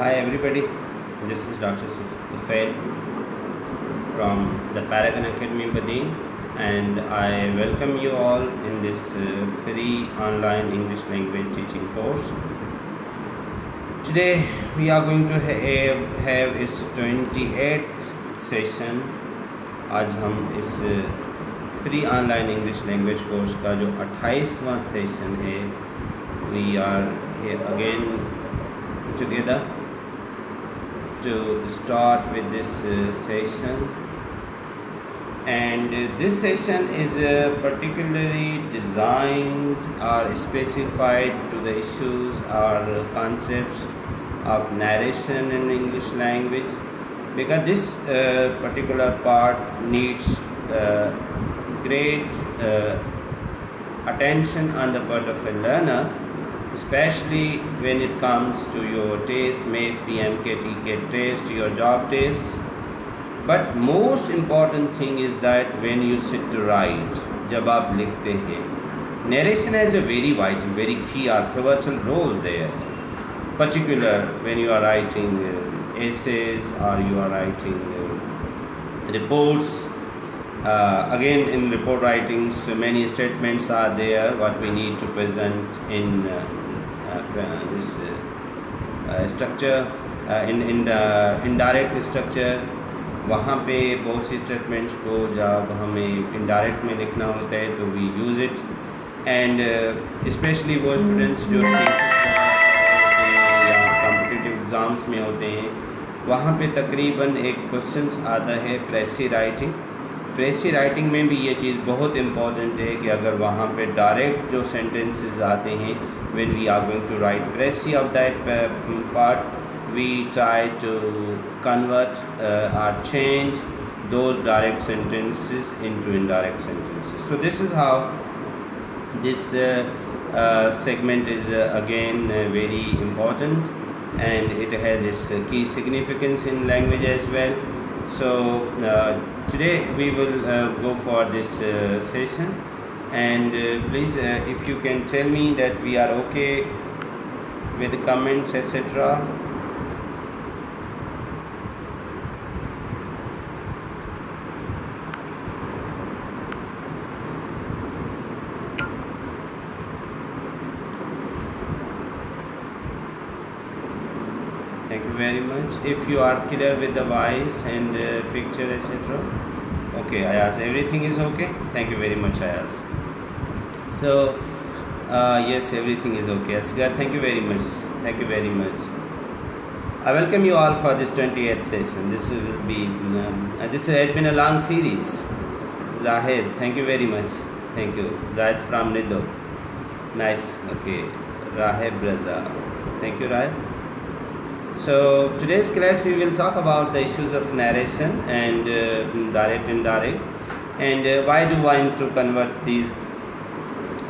Hi everybody, this is Dr. Tufail from the Paragon Academy Badin, and I welcome you all in this free online English language teaching course. Today we are going to have its 28th session. आज हम इस free online English language course का जो 28वां session है, we are here again together to start with this session, and this session is particularly designed or specified to the issues or concepts of narration in English language, because this particular part needs great attention on the part of a learner, especially when it comes to your test, MATE, PMK, TK test, your job test. But most important thing is that when you sit to write, जब आप लिखते हैं, narration has a very vital, very key or pivotal role there, particular when you are writing essays or you are writing reports. Again, in report writing, so many statements are there what we need to present in this structure, in the indirect structure. वहाँ पे बहुत सी statements को जब हमें indirect में लिखना होता है तो we use it, and specially वो स्टूडेंट्स जो या कॉम्पिटिटिव एग्ज़ाम्स में होते हैं, वहाँ पे तकरीबन एक क्वेश्चंस आता है प्रेसी राइटिंग. प्रेसी राइटिंग में भी ये चीज़ बहुत इम्पॉर्टेंट है कि अगर वहाँ पे डायरेक्ट जो सेंटेंसेस आते हैं, when we are going to write precis of that part, we try to convert or change those direct sentences into indirect sentences. So this is how this segment is again very important, and it has its key significance in language as well. So today we will go for this session, and please if you can tell me that we are okay with the comments etc. Thank you very much. If you are clear with the voice and picture etc. Okay, Ayaz, everything is okay? Thank you very much, Ayaz. So yes, everything is okay. Asghar, thank you very much. Thank you very much. I welcome you all for this 28th session. This will be this has been a long series. Zahid, thank you very much. Thank you. Zahid from Nido. Nice. Okay. Raheb Raza. Thank you, Raheb. So today's class we will talk about the issues of narration and direct, indirect, and why do I want to convert these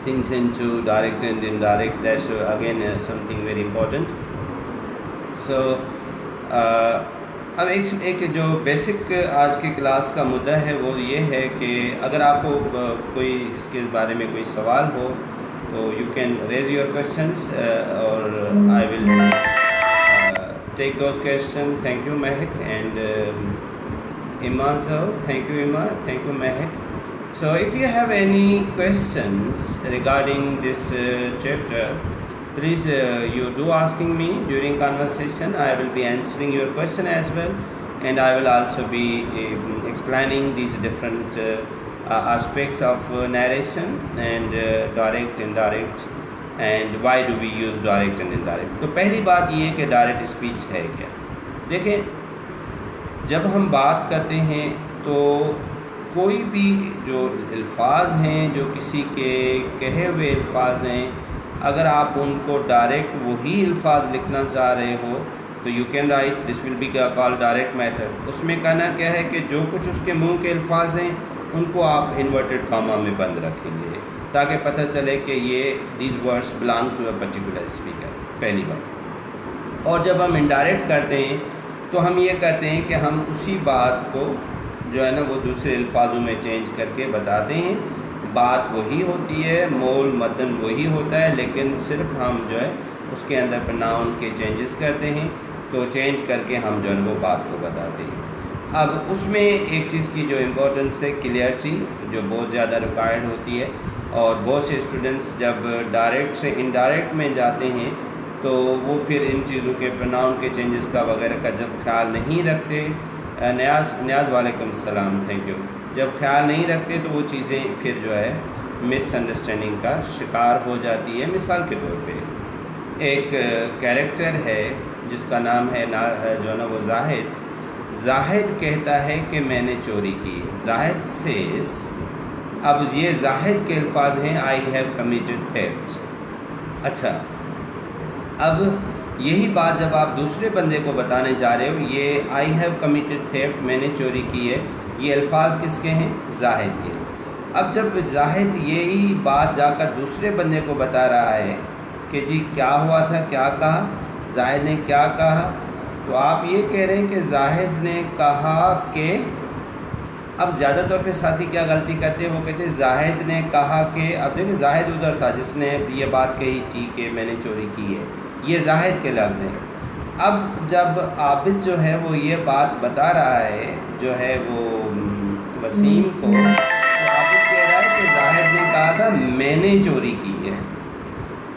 things into direct and indirect. That's again something very important. So अब एक जो basic आज की class का मुद्दा है वो ये है कि अगर आपको कोई इसके बारे में कोई सवाल हो तो you can raise your questions और I will take those questions. Thank you, Mehak, and Ima. So thank you, Ima. Thank you, Mehak. So if you have any questions regarding this chapter, please you do asking me during conversation. I will be answering your question as well, and I will also be explaining these different aspects of narration and direct, indirect, and why do we use direct and indirect. तो पहली बात ये कि direct speech है क्या. देखें, जब हम बात करते हैं तो कोई भी जो अल्फाज हैं, जो किसी के कहे हुए अल्फाज हैं, अगर आप उनको डायरेक्ट वही अल्फाज लिखना चाह रहे हो तो you can write this will be called direct method. उसमें कहना क्या है कि जो कुछ उसके मुंह के अल्फाज हैं उनको आप इन्वर्टेड कॉमा में बंद रखेंगे ताकि पता चले कि ये these words belong to a particular speaker. पहली बात. और जब हम इनडायरेक्ट करते हैं तो हम ये करते हैं कि हम उसी बात को जो है ना वो दूसरे अल्फाजों में चेंज करके बताते हैं. बात वही होती है, मोल मदन वही होता है, लेकिन सिर्फ हम जो है उसके अंदर पर नाउन के चेंजेस करते हैं. तो चेंज करके हम जो है वो बात को बताते हैं। अब उसमें एक चीज़ की जो इम्पोर्टेंस है क्लियरिटी, जो बहुत ज़्यादा रिक्वायर्ड होती है, और बहुत से स्टूडेंट्स जब डायरेक्ट से इनडायरेक्ट में जाते हैं तो वो फिर इन चीज़ों के प्रोनाउन के चेंजेस का वगैरह का जब ख्याल नहीं रखते, न्याज वालेकुम सलाम, थैंक यू, जब ख्याल नहीं रखते तो वो चीज़ें फिर जो है मिसअंडरस्टैंडिंग का शिकार हो जाती है। मिसाल के तौर पे एक कैरेक्टर है जिसका नाम है जो है ना वो जाहिद। जाहिद कहता है कि मैंने चोरी की। जाहिद सेज, अब ये जाहिद के अल्फाज हैं, आई हैव कमिटेड थेफ्ट। अच्छा, अब यही बात जब आप दूसरे बंदे को बताने जा रहे हो, ये आई हैव कमिटेड थेफ्ट, मैंने चोरी की है, ये अल्फाज किसके हैं? जाहिद के। अब जब जाहिद यही बात जाकर दूसरे बंदे को बता रहा है कि जी क्या हुआ था, क्या कहा, जाहिद ने क्या कहा, तो आप ये कह रहे हैं कि जाहिद ने कहा कि, अब ज़्यादा तौर पे साथी क्या गलती करते हैं, वो कहते हैं जाहिद ने कहा कि, अब देखिए जाहिद उधर था जिसने ये बात कही थी कि मैंने चोरी की है, ये जाहिद के लफ्ज़ हैं। अब जब आबिद जो है वो ये बात बता रहा है जो है वो वसीम को, तो आबिद कह रहा है कि जाहिद ने कहा था मैंने चोरी की है।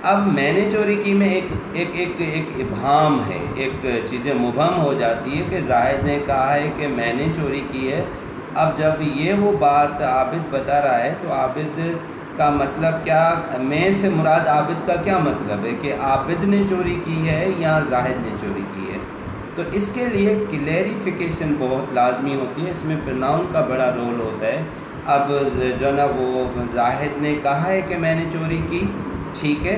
अब मैंने चोरी की में एक इबहाम है, एक चीज़ें मुबहम हो जाती है कि जाहिद ने कहा है कि मैंने चोरी की है। अब जब ये वो बात आबिद बता रहा है तो आबिद का मतलब क्या, मैं से मुराद आबिद का क्या मतलब है कि आबिद ने चोरी की है या जाहिद ने चोरी की है। तो इसके लिए क्लैरिफिकेशन बहुत लाजमी होती है, इसमें प्रोनाउन का बड़ा रोल होता है। अब जो ना वो जाहिद ने कहा है कि मैंने चोरी की, ठीक है,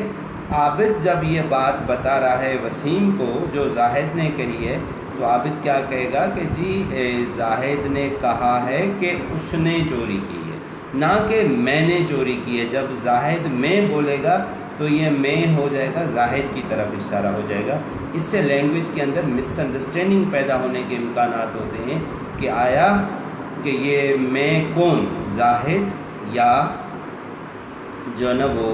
आबिद जब ये बात बता रहा है वसीम को जो जाहिद ने कही है, तो आबिद क्या कहेगा कि जी जाहिद ने कहा है कि उसने चोरी की है, ना कि मैंने चोरी की है। जब जाहिद मैं बोलेगा तो ये मैं हो जाएगा, जाहिद की तरफ इशारा हो जाएगा। इससे लैंग्वेज के अंदर मिसअंडरस्टैंडिंग पैदा होने के इम्कान होते हैं कि आया कि ये मैं कौन, जाहिद या जो ना वो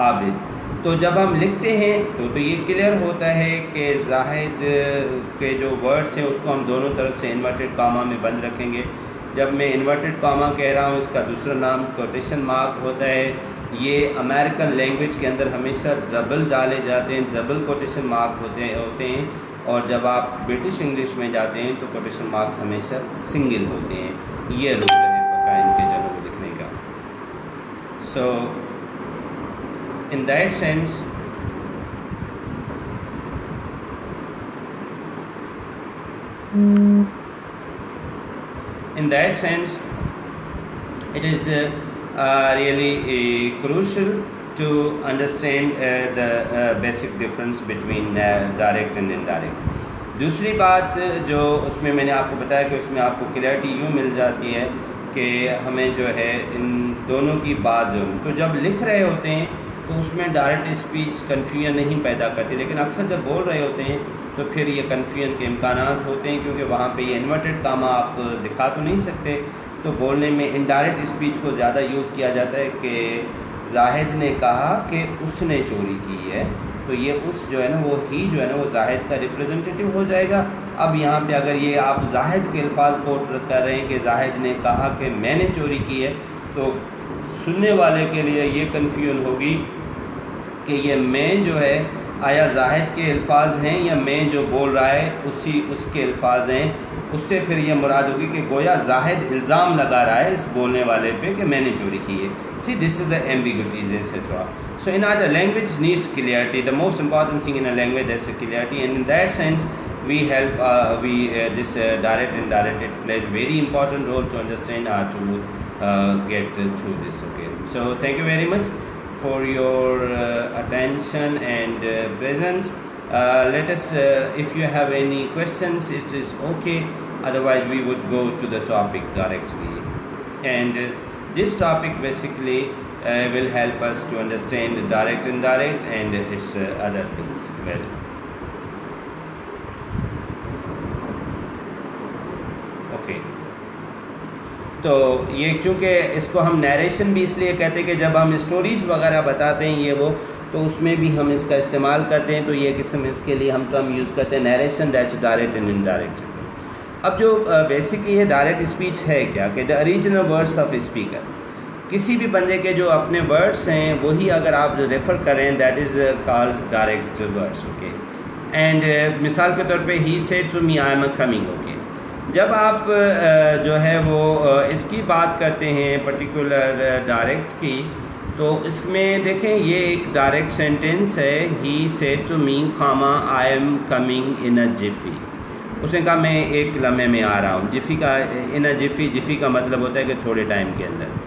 आबिद। तो जब हम लिखते हैं तो ये क्लियर होता है कि जाहिद के जो वर्ड्स हैं उसको हम दोनों तरफ से इन्वर्टेड कामा में बंद रखेंगे। जब मैं इन्वर्टेड कामा कह रहा हूँ, इसका दूसरा नाम कोटेशन मार्क होता है। ये अमेरिकन लैंग्वेज के अंदर हमेशा डबल डाले जाते हैं, डबल कोटेशन मार्क होते हैं, और जब आप ब्रिटिश इंग्लिश में जाते हैं तो कोटेशन मार्क्स हमेशा सिंगल होते हैं। ये रूल है पक्का इनके जनों लिखने का। सो in that sense it is really crucial to understand the basic difference between direct and indirect. दूसरी बात जो उसमें मैंने आपको बताया कि उसमें आपको क्लैरिटी यूँ मिल जाती है कि हमें जो है इन दोनों की बात जो, तो जब लिख रहे होते हैं तो उसमें डायरेक्ट स्पीच कन्फ्यूजन नहीं पैदा करती, लेकिन अक्सर जब बोल रहे होते हैं तो फिर ये कन्फ्यूजन के इम्कान होते हैं, क्योंकि वहाँ पे ये इन्वर्टेड कामा आप दिखा तो नहीं सकते। तो बोलने में इनडायरेक्ट स्पीच को ज़्यादा यूज़ किया जाता है कि जाहिद ने कहा कि उसने चोरी की है, तो ये उस जो है ना वो ही जो है ना वो जाहिद का रिप्रेजेंटेटिव हो जाएगा। अब यहाँ पे अगर ये आप जाहिद के अल्फाज कोट कर रहे हैं कि जाहिद ने कहा कि मैंने चोरी की है, तो सुनने वाले के लिए ये कन्फ्यूजन होगी कि ये मैं जो है आया जाहिद के अल्फाज हैं या मैं जो बोल रहा है उसके अल्फाज हैं। उससे फिर ये मुराद होगी कि गोया जाहिद इल्ज़ाम लगा रहा है इस बोलने वाले पे कि मैंने चोरी की है। See this is the ambiguities etcetera. So in our language needs clarity, the most important thing in a language that's clarity, and in that sense we help this direct and indirect, it plays very important role to understand how to get through this. Okay, so thank you very much for your attention and presence. Let us if you have any questions, it is okay, otherwise we would go to the topic directly, and this topic basically will help us to understand direct and indirect and its other things well. तो ये चूँकि इसको हम narration भी इसलिए कहते हैं कि जब हम स्टोरीज़ वगैरह बताते हैं ये वो, तो उसमें भी हम इसका इस्तेमाल करते हैं। तो ये किस्म इसके लिए हम टर्म यूज़ करते हैं narration, that's direct and indirect. अब जो बेसिकली है डायरेक्ट स्पीच है क्या कि the original words of speaker, किसी भी बंदे के जो अपने वर्ड्स हैं वही अगर आप रेफ़र करें that is called direct words. Okay, and मिसाल के तौर पे he said to me I am coming. Okay, जब आप जो है वो इसकी बात करते हैं पर्टिकुलर डायरेक्ट की, तो इसमें देखें ये एक डायरेक्ट सेंटेंस है, he said to me comma I am coming in a jiffy. उसने कहा मैं एक लम्हे में आ रहा हूँ। जिफ़ी का इन अ जिफ़ी, जिफ़ी का मतलब होता है कि थोड़े टाइम के अंदर।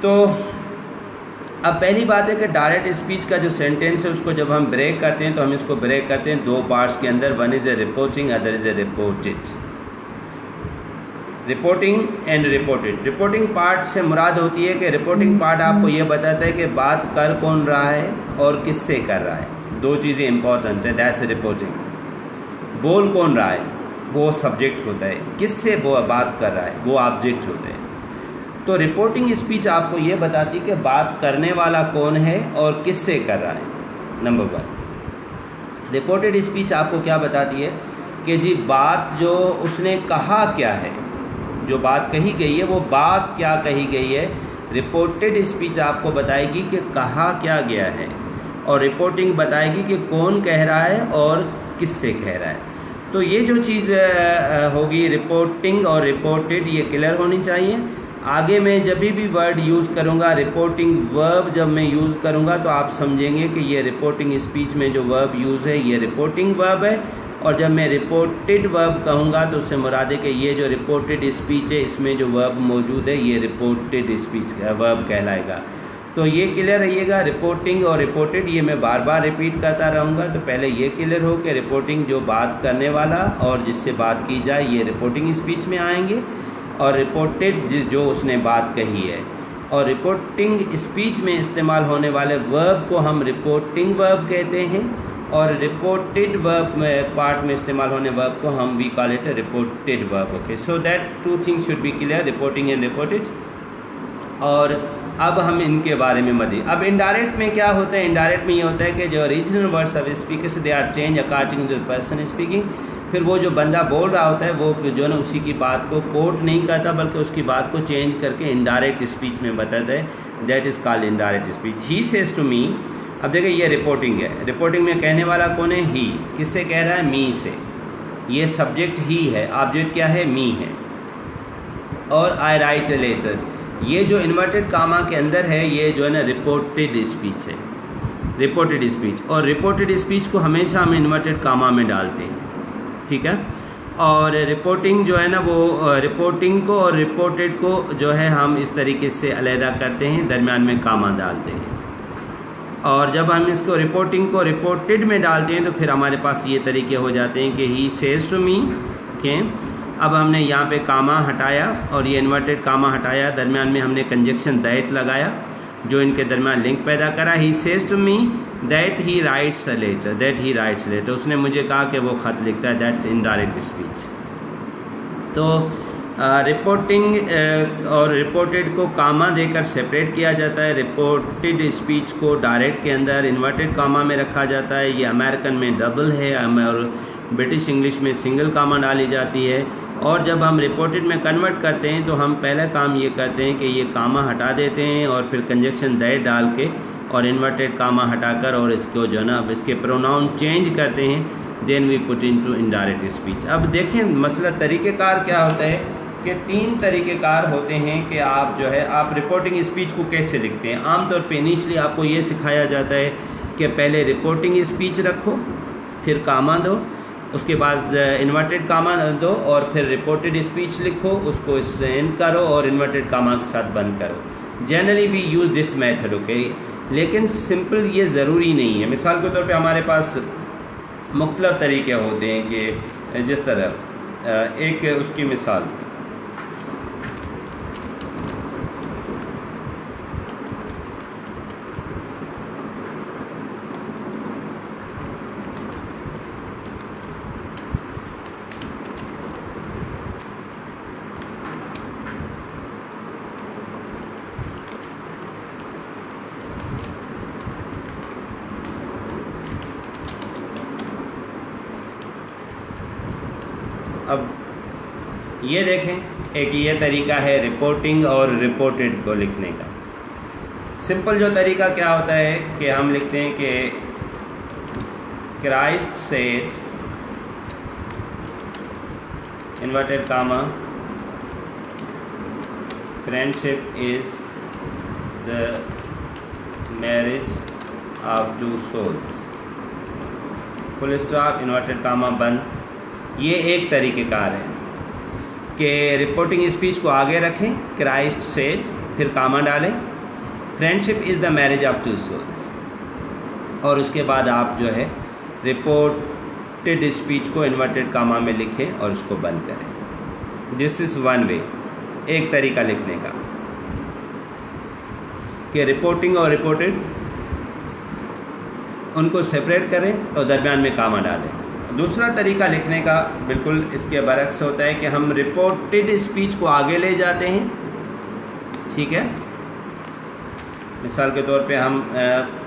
तो अब पहली बात है कि डायरेक्ट स्पीच का जो सेंटेंस है उसको जब हम ब्रेक करते हैं तो हम इसको ब्रेक करते हैं दो पार्ट्स के अंदर, one is a reporting, other is a reported. Reporting and reported. Reporting part से मुराद होती है कि रिपोर्टिंग पार्ट आपको ये बताता है कि बात कर कौन रहा है और किससे कर रहा है। दो चीज़ें इंपॉर्टेंट है, दैट्स रिपोर्टिंग। बोल कौन रहा है वो सब्जेक्ट होता है, किससे वो बात कर रहा है वो ऑब्जेक्ट होता है। तो रिपोर्टिंग स्पीच आपको ये बताती है कि बात करने वाला कौन है और किससे कर रहा है, नंबर वन। रिपोर्टेड स्पीच आपको क्या बताती है कि जी बात जो उसने कहा क्या है, जो बात कही गई है वो बात क्या कही गई है। रिपोर्टेड स्पीच आपको बताएगी कि कहा क्या गया है, और रिपोर्टिंग बताएगी कि कौन कह रहा है और किससे कह रहा है। तो ये जो चीज़ होगी रिपोर्टिंग और रिपोर्टेड, ये क्लियर होनी चाहिए। आगे मैं जब भी वर्ड यूज़ करूँगा रिपोर्टिंग वर्ब जब मैं यूज़ करूँगा तो आप समझेंगे कि ये रिपोर्टिंग स्पीच में जो वर्ब यूज़ है ये रिपोर्टिंग वर्ब है, और जब मैं रिपोर्टेड वर्ब कहूँगा तो उससे मुराद है कि ये जो रिपोर्टेड स्पीच है इसमें जो वर्ब मौजूद है ये रिपोर्टेड स्पीच वर्ब कहलाएगा। तो ये क्लियर रहिएगा, रिपोर्टिंग और रिपोर्टेड ये मैं बार बार रिपीट करता रहूँगा। तो पहले ये क्लियर हो कि रिपोर्टिंग जो बात करने वाला और जिससे बात की जाए ये रिपोर्टिंग स्पीच में आएंगे, और रिपोर्टेड जो उसने बात कही है। और रिपोर्टिंग स्पीच में इस्तेमाल होने वाले वर्ब को हम रिपोर्टिंग वर्ब कहते हैं, और रिपोर्टेड वर्ब में पार्ट में इस्तेमाल होने वर्ब को हम we call it reported verb. Okay, so that two things should be clear, reporting and reported. और अब हम इनके बारे में मज़ीद, अब इनडायरेक्ट में क्या होता है, इनडायरेक्ट में ये होता है कि जो regional words of speakers they are change according to the person speaking. फिर वो जो बंदा बोल रहा होता है वो जो है ना उसी की बात को कोट नहीं करता बल्कि उसकी बात को चेंज करके इनडायरेक्ट स्पीच में बताता है, that is called indirect speech. He says to me, अब देखिए ये रिपोर्टिंग है, रिपोर्टिंग में कहने वाला कौन है, ही। किससे कह रहा है, मी से। ये सब्जेक्ट ही है, ऑब्जेक्ट क्या है, मी है। और आई राइट ए लेटर, ये जो इन्वर्टेड कामा के अंदर है ये जो है ना रिपोर्टेड स्पीच है, रिपोर्टेड स्पीच। और रिपोर्टेड स्पीच को हमेशा हम इन्वर्टेड कामा में डालते हैं, ठीक है। और रिपोर्टिंग जो है ना वो रिपोर्टिंग को और रिपोर्टेड को जो है हम इस तरीके से अलहदा करते हैं, दरमियान में कामा डालते हैं। और जब हम इसको रिपोर्टिंग को रिपोर्टेड में डालते हैं तो फिर हमारे पास ये तरीके हो जाते हैं कि ही सेज टू मी के। अब हमने यहाँ पे कामा हटाया और ये इन्वर्टेड कामा हटाया, दरमियान में हमने कंजक्शन दैट लगाया जो इनके दरमियान लिंक पैदा करा। He says to me that he writes a letter, that he writes letter, उसने मुझे कहा कि वो ख़त लिखता है, दैट्स इनडायरेक्ट स्पीच। तो रिपोर्टिंग और रिपोर्टेड को कामा देकर सेपरेट किया जाता है। रिपोर्टेड स्पीच को डायरेक्ट के अंदर इन्वर्टेड कामा में रखा जाता है, ये अमेरिकन में डबल है और ब्रिटिश इंग्लिश में सिंगल कामा डाली जाती है। और जब हम रिपोर्टेड में कन्वर्ट करते हैं तो हम पहला काम ये करते हैं कि ये कामा हटा देते हैं और फिर कंजक्शन दैट डाल के और इन्वर्टेड कामा हटाकर और इसको जो है ना इसके प्रोनाउन चेंज करते हैं, then we put into indirect speech. अब देखें मसला तरीक़ेकार क्या होता है कि 3 तरीक़ेकार होते हैं कि आप जो है आप रिपोर्टिंग स्पीच को कैसे लिखते हैं। आमतौर पे इनिशली आपको ये सिखाया जाता है कि पहले रिपोर्टिंग स्पीच रखो, फिर कामा दो, उसके बाद इन्वर्टेड कामा दो और फिर रिपोर्टेड स्पीच लिखो, उसको सेंड करो और इन्वर्टेड कामा के साथ बंद करो। Generally we use this method, okay. लेकिन सिंपल ये ज़रूरी नहीं है। मिसाल के तौर पे हमारे पास मुख्तलिफ तरीके होते हैं कि जिस तरह एक उसकी मिसाल, अब ये देखें, एक ये तरीका है रिपोर्टिंग और रिपोर्टेड को लिखने का। सिंपल जो तरीका क्या होता है कि हम लिखते हैं कि Christ said inverted comma friendship is the marriage of two souls, full stop inverted comma बंद। ये एक तरीक़ेकार है कि रिपोर्टिंग स्पीच को आगे रखें, क्राइस्ट सेड, फिर कामा डालें, friendship is the marriage of two souls, और उसके बाद आप जो है रिपोर्टेड स्पीच को इन्वर्टेड कामा में लिखें और उसको बंद करें। दिस इज़ वन वे, एक तरीका लिखने का कि रिपोर्टिंग और रिपोर्टेड उनको सेपरेट करें और दरमियान में कामा डालें। दूसरा तरीका लिखने का बिल्कुल इसके बरक्स होता है कि हम रिपोर्टेड स्पीच को आगे ले जाते हैं, ठीक है। मिसाल के तौर पे हम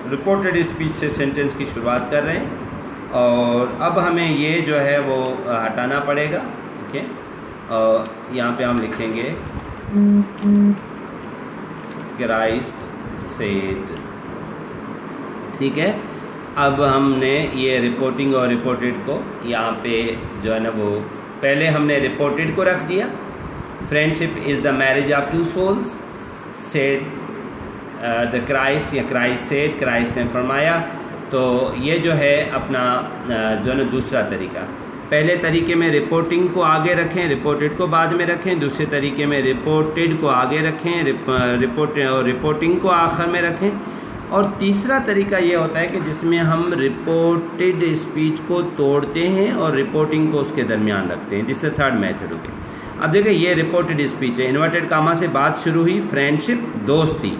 रिपोर्टेड स्पीच से सेंटेंस की शुरुआत कर रहे हैं और अब हमें ये जो है वो हटाना पड़ेगा, ठीक है। और यहाँ पे हम लिखेंगे क्राइस्ट सेड, ठीक है। अब हमने ये रिपोर्टिंग और रिपोर्टेड को यहाँ पे जो है ना वो पहले हमने रिपोर्टेड को रख दिया, friendship is the marriage of two souls, said the Christ या क्राइस्ट सेड, क्राइस्ट ने फरमाया। तो ये जो है अपना जो है ना दूसरा तरीका। पहले तरीके में रिपोर्टिंग को आगे रखें, रिपोर्टेड को बाद में रखें। दूसरे तरीके में रिपोर्टेड को आगे रखें, रिपोर्टिंग को आखिर में रखें। और तीसरा तरीका ये होता है कि जिसमें हम रिपोर्टेड स्पीच को तोड़ते हैं और रिपोर्टिंग को उसके दरमियान रखते हैं। दिस इज थर्ड मेथड हो गया। अब देखिए ये रिपोर्टेड स्पीच है, इन्वर्टेड कामा से बात शुरू हुई, फ्रेंडशिप दोस्ती,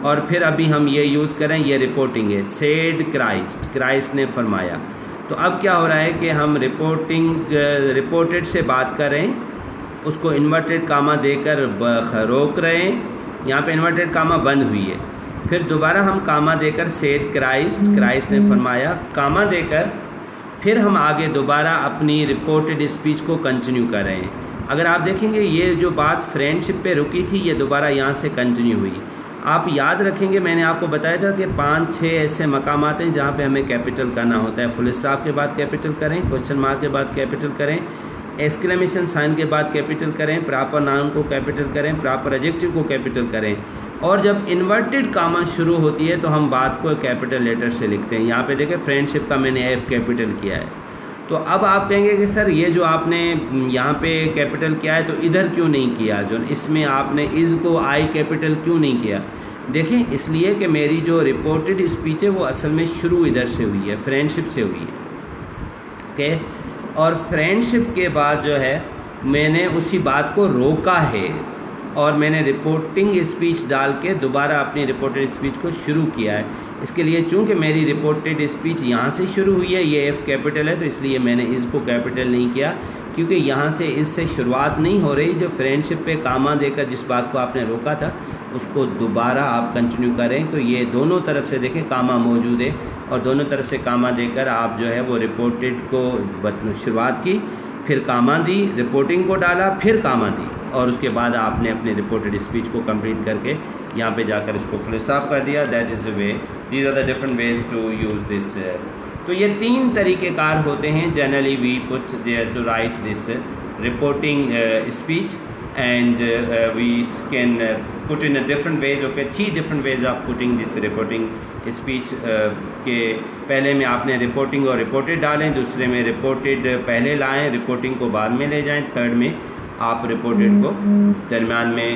और फिर अभी हम ये यूज़ करें, ये रिपोर्टिंग है, सेड क्राइस्ट, क्राइस्ट ने फरमाया। तो अब क्या हो रहा है कि हम रिपोर्टेड से बात करें, उसको इन्वर्टेड कामा देकर रोक रहे हैं। यहाँ पे इन्वर्टेड कामा बंद हुई है, फिर दोबारा हम कामा देकर सेड क्राइस्ट, क्राइस्ट ने फरमाया, कामा देकर फिर हम आगे दोबारा अपनी रिपोर्टेड स्पीच को कंटिन्यू कर रहे हैं। अगर आप देखेंगे ये जो बात फ्रेंडशिप पे रुकी थी, ये दोबारा यहाँ से कंटिन्यू हुई। आप याद रखेंगे मैंने आपको बताया था कि 5-6 ऐसे मकामात हैं जहाँ पे हमें कैपिटल करना होता है। फुल स्टॉप के बाद कैपिटल करें, क्वेश्चन मार्क के बाद कैपिटल करें, एक्सक्लेमेशन साइन के बाद कैपिटल करें, प्रॉपर नाउन को कैपिटल करें, प्रॉपर एडजेक्टिव को कैपिटल करें, और जब इन्वर्टेड कामा शुरू होती है तो हम बात को कैपिटल लेटर से लिखते हैं। यहाँ पे देखें फ्रेंडशिप का मैंने एफ कैपिटल किया है। तो अब आप कहेंगे कि सर ये जो आपने यहाँ पे कैपिटल किया है तो इधर क्यों नहीं किया, जो इसमें आपने इज़ को आई कैपिटल क्यों नहीं किया? देखें इसलिए कि मेरी जो रिपोर्टेड स्पीच है वो असल में शुरू इधर से हुई है, फ्रेंडशिप से हुई है, ओके। और फ्रेंडशिप के बाद जो है मैंने उसी बात को रोका है और मैंने रिपोर्टिंग स्पीच डाल के दोबारा अपनी रिपोर्टेड स्पीच को शुरू किया है। इसके लिए चूंकि मेरी रिपोर्टेड स्पीच यहाँ से शुरू हुई है, ये एफ कैपिटल है, तो इसलिए मैंने इसको कैपिटल नहीं किया, क्योंकि यहाँ से इससे शुरुआत नहीं हो रही। जो फ्रेंडशिप पे कामा देकर जिस बात को आपने रोका था उसको दोबारा आप कंटिन्यू करें। तो ये दोनों तरफ से देखें कामा मौजूद है और दोनों तरफ से कामा देकर आप जो है वो रिपोर्टेड को शुरुआत की, फिर कामा दी, रिपोर्टिंग को डाला, फिर कामा दी, और उसके बाद आपने अपने रिपोर्टेड स्पीच को कंप्लीट करके यहाँ पे जाकर इसको फुल स्टॉप कर दिया। That is a way, these are the different ways to use this. तो ये 3 तरीक़ेकार होते हैं generally we put there to write this reporting speech, and we can put in a different ways, okay, 3 different ways of putting this reporting speech। के पहले में आपने reporting और रिपोर्टेड डालें, दूसरे में रिपोर्टेड पहले लाएं, रिपोर्टिंग को बाद में ले जाएं, थर्ड में आप रिपोर्टेड को दरमियान में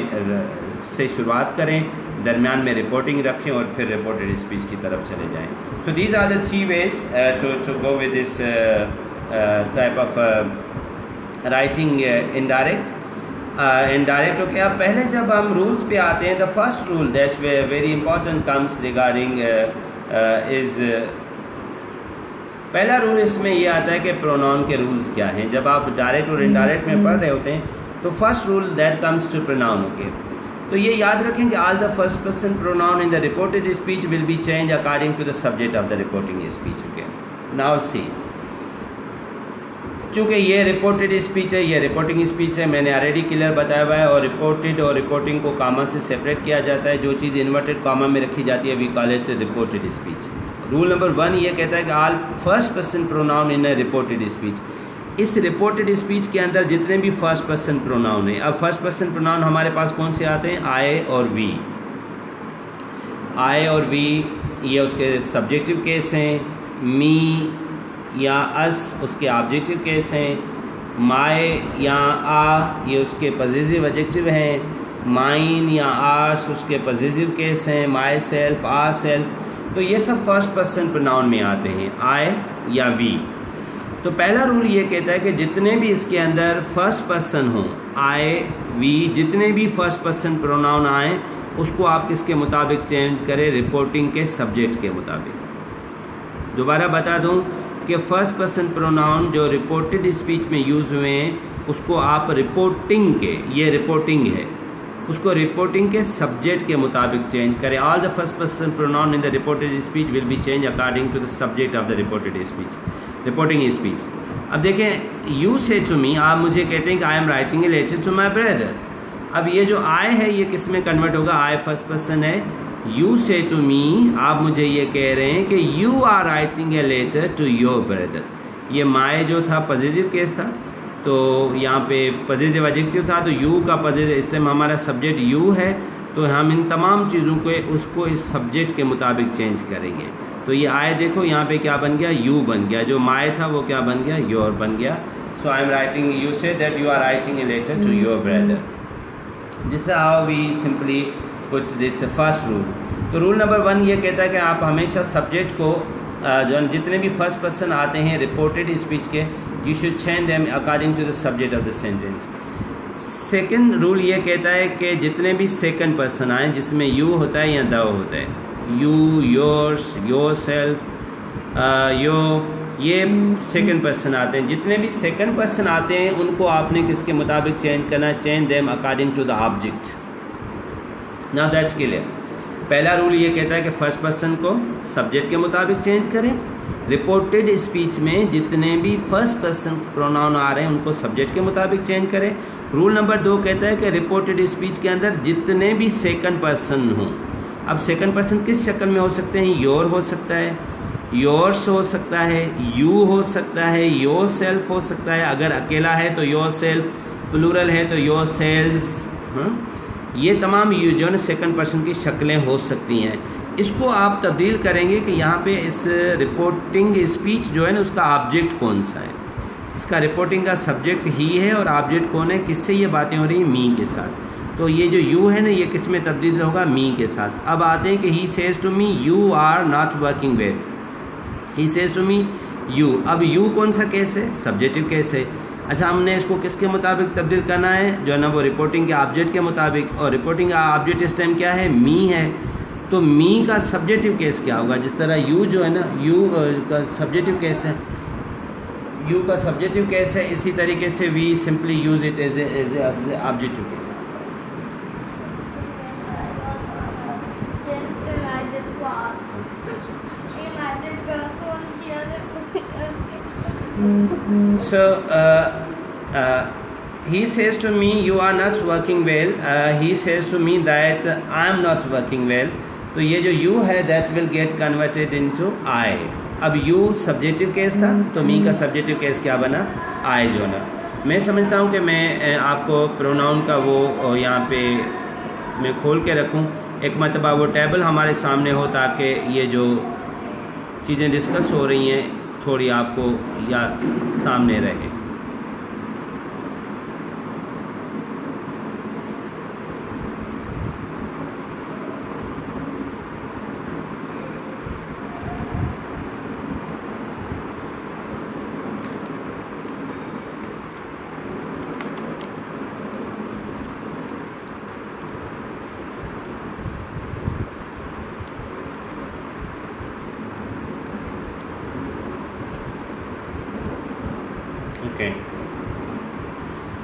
से शुरुआत करें, दरमियान में रिपोर्टिंग रखें और फिर रिपोर्टेड स्पीच की तरफ चले जाएं। So these are the 3 ways to go with this type of writing indirect. Indirect okay. अब पहले जब हम रूल्स पे आते हैं, the first rule that's very important comes regarding is, पहला रूल इसमें ये आता है कि प्रोनाउन के रूल्स क्या हैं। जब आप डायरेक्ट और इनडायरेक्ट में पढ़ रहे होते हैं तो first rule that comes to pronoun, okay. तो ये याद रखें कि all the first person pronoun in the reported speech will be change according to the subject of the reporting speech, okay. Now see, चूँकि ये रिपोर्टेड स्पीच है, ये reporting speech है, मैंने ऑलरेडी क्लियर बताया हुआ है। और रिपोर्टेड और रिपोर्टिंग को कामा से सेपरेट किया जाता है। जो चीज़ इन्वर्टेड कामा में रखी जाती है we call it reported speech. Rule number 1 ये कहता है कि all first person pronoun in a reported speech. इस रिपोर्टेड स्पीच के अंदर जितने भी फर्स्ट पर्सन प्रोनाउन हैं, अब फर्स्ट पर्सन प्रोनाउन हमारे पास कौन से आते हैं? आई और वी। आई और वी ये उसके सब्जेक्टिव केस हैं, मी या अस उसके ऑब्जेक्टिव केस हैं, माय या आ ये उसके पॉजिटिव एडजेक्टिव हैं, माइन या आर्स उसके पॉजिटिव केस हैं, माय सेल्फ, आर सेल्फ। तो ये सब फर्स्ट पर्सन प्रोनाउन में आते हैं, आई या वी। तो पहला रूल ये कहता है कि जितने भी इसके अंदर फर्स्ट पर्सन हों, आई वी, जितने भी फर्स्ट पर्सन प्रोनाउन आए उसको आप किसके मुताबिक चेंज करें? रिपोर्टिंग के सब्जेक्ट के मुताबिक। दोबारा बता दूं कि फर्स्ट पर्सन प्रोनाउन जो रिपोर्टेड स्पीच में यूज़ हुए हैं उसको आप रिपोर्टिंग के, ये रिपोर्टिंग है, उसको रिपोर्टिंग के सब्जेक्ट के मुताबिक चेंज करें। All the first person pronoun in the reported speech will be change according to the subject of the reported speech, reporting speech. अब देखें, यू से टू मी, आप मुझे कहते हैं कि I am writing a letter to my brother. अब ये जो आई है ये किस में कन्वर्ट होगा? आई फर्स्ट पर्सन है। यू से टू मी, आप मुझे ये कह रहे हैं कि you are writing a letter to your brother. ये माई जो था पॉजिटिव केस था, तो यहाँ पे पॉजिटिव एडजेक्टिव था, तो यू का पॉजिटिव, इस टाइम हमारा सब्जेक्ट यू है, तो हम इन तमाम चीज़ों को उसको इस सब्जेक्ट के मुताबिक चेंज करेंगे। तो ये आए देखो यहाँ पे क्या बन गया? यू बन गया। जो माई था वो क्या बन गया? योर बन गया। So I am writing, you say that you are writing a letter to your brother. This is how we simply put this first rule. तो रूल नंबर 1 ये कहता है कि आप हमेशा सब्जेक्ट को जो जितने भी फर्स्ट पर्सन आते हैं रिपोर्टेड स्पीच के, you should change them according to the subject of the sentence. Second rule ये कहता है कि जितने भी सेकंड पर्सन आए जिसमें यू होता है या द होता है, यू, योर्स, योर सेल्फ, यो, ये सेकंड पर्सन आते हैं। जितने भी सेकंड पर्सन आते हैं उनको आपने किसके मुताबिक चेंज करना? Change them according to the object. Now that's clear. पहला रूल ये कहता है कि फर्स्ट पर्सन को सब्जेक्ट के मुताबिक चेंज करें। रिपोर्टेड स्पीच में जितने भी फर्स्ट पर्सन प्रोनाउन आ रहे हैं उनको सब्जेक्ट के मुताबिक चेंज करें। रूल नंबर 2 कहता है कि रिपोर्टेड स्पीच के अंदर जितने भी सेकंड पर्सन हों, अब सेकंड पर्सन किस शक्ल में हो सकते हैं? योर हो सकता है, योर्स हो सकता है, यू हो सकता है, योर सेल्फ हो सकता है, अगर अकेला है तो योर सेल्फ, प्लूरल है तो योर सेल्स। ये तमाम जो है सेकंड पर्सन की शक्लें हो सकती हैं। इसको आप तब्दील करेंगे कि यहाँ पे इस रिपोर्टिंग स्पीच जो है ना उसका ऑब्जेक्ट कौन सा है। इसका रिपोर्टिंग का सब्जेक्ट ही है और ऑब्जेक्ट कौन है? किससे ये बातें हो रही हैं? मी के साथ। तो ये जो यू है ना ये किस में तब्दील होगा? मी के साथ। अब आते हैं कि he says to me you are not working well. He says to me you, अब यू कौन सा केस है? सब्जेक्टिव केस है। अच्छा, हमने इसको किसके मुताबिक तब्दील करना है? जो है ना वो रिपोर्टिंग के ऑब्जेक्ट के मुताबिक, और रिपोर्टिंग का ऑब्जेक्ट इस टाइम क्या है? मी है। तो मी का सब्जेक्टिव केस क्या होगा? जिस तरह यू जो है ना, यू का सब्जेक्टिव केस है, यू का सब्जेक्टिव केस है, इसी तरीके से we simply use it as a objective case. So he says to me you are not working well, he says to me that I am not working well। तो ये जो you है that will get converted into I। अब you subjective case था तो me का subjective case क्या बना? I जो ना। मैं समझता हूँ कि मैं आपको प्रोनाउन का वो यहाँ पे मैं खोल के रखूँ, एक मरतबा वो टेबल हमारे सामने हो ताकि ये जो चीज़ें डिस्कस हो रही हैं थोड़ी आपको याद सामने रहे।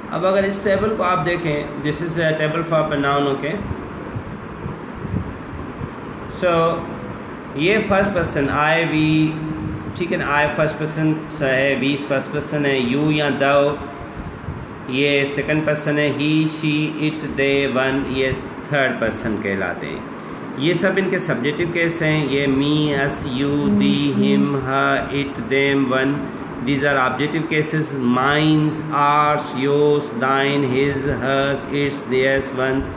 अब अगर इस टेबल को आप देखें, this is a table for pronoun. Okay, so ये फर्स्ट पर्सन आई, वी, ठीक है ना। आई फर्स्ट पर्सन है, वी फर्स्ट पर्सन है, यू या दो ये सेकंड पर्सन है, he she it they one ये थर्ड पर्सन कहलाते हैं। ये सब इनके सब्जेक्टिव केस हैं। ये me, us, you, thee, him, her, it, them, one, these are objective cases. Mine's, ours, yours, thine, his, hers, its, theirs, one's.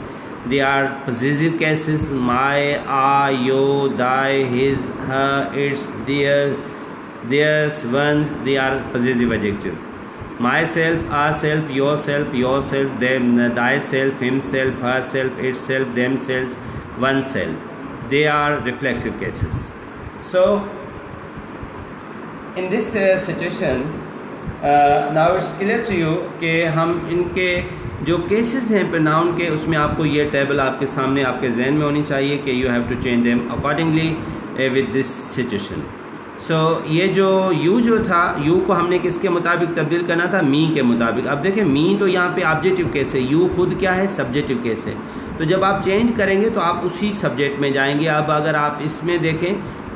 They are possessive cases. My, our, your, thy, his, her, its, theirs, one's. They are possessive adjective. Myself, ourself, yourself, them, thyself, himself, herself, itself, themselves, oneself. They are reflexive cases. So in this situation now it's clear to you कि हम इनके जो cases हैं pronoun के, उसमें आपको ये table आपके सामने आपके जहन में होनी चाहिए कि you have to change them accordingly with this situation. So ये जो यू जो था, यू को हमने किसके मुताबिक तब्दील करना था? मी के मुताबिक। अब देखें मी तो यहाँ पे ऑब्जेक्टिव केस है, यू खुद क्या है? सब्जेक्टिव केस है। तो जब आप चेंज करेंगे तो आप उसी सब्जेक्ट में जाएंगे। अब अगर आप इसमें देखें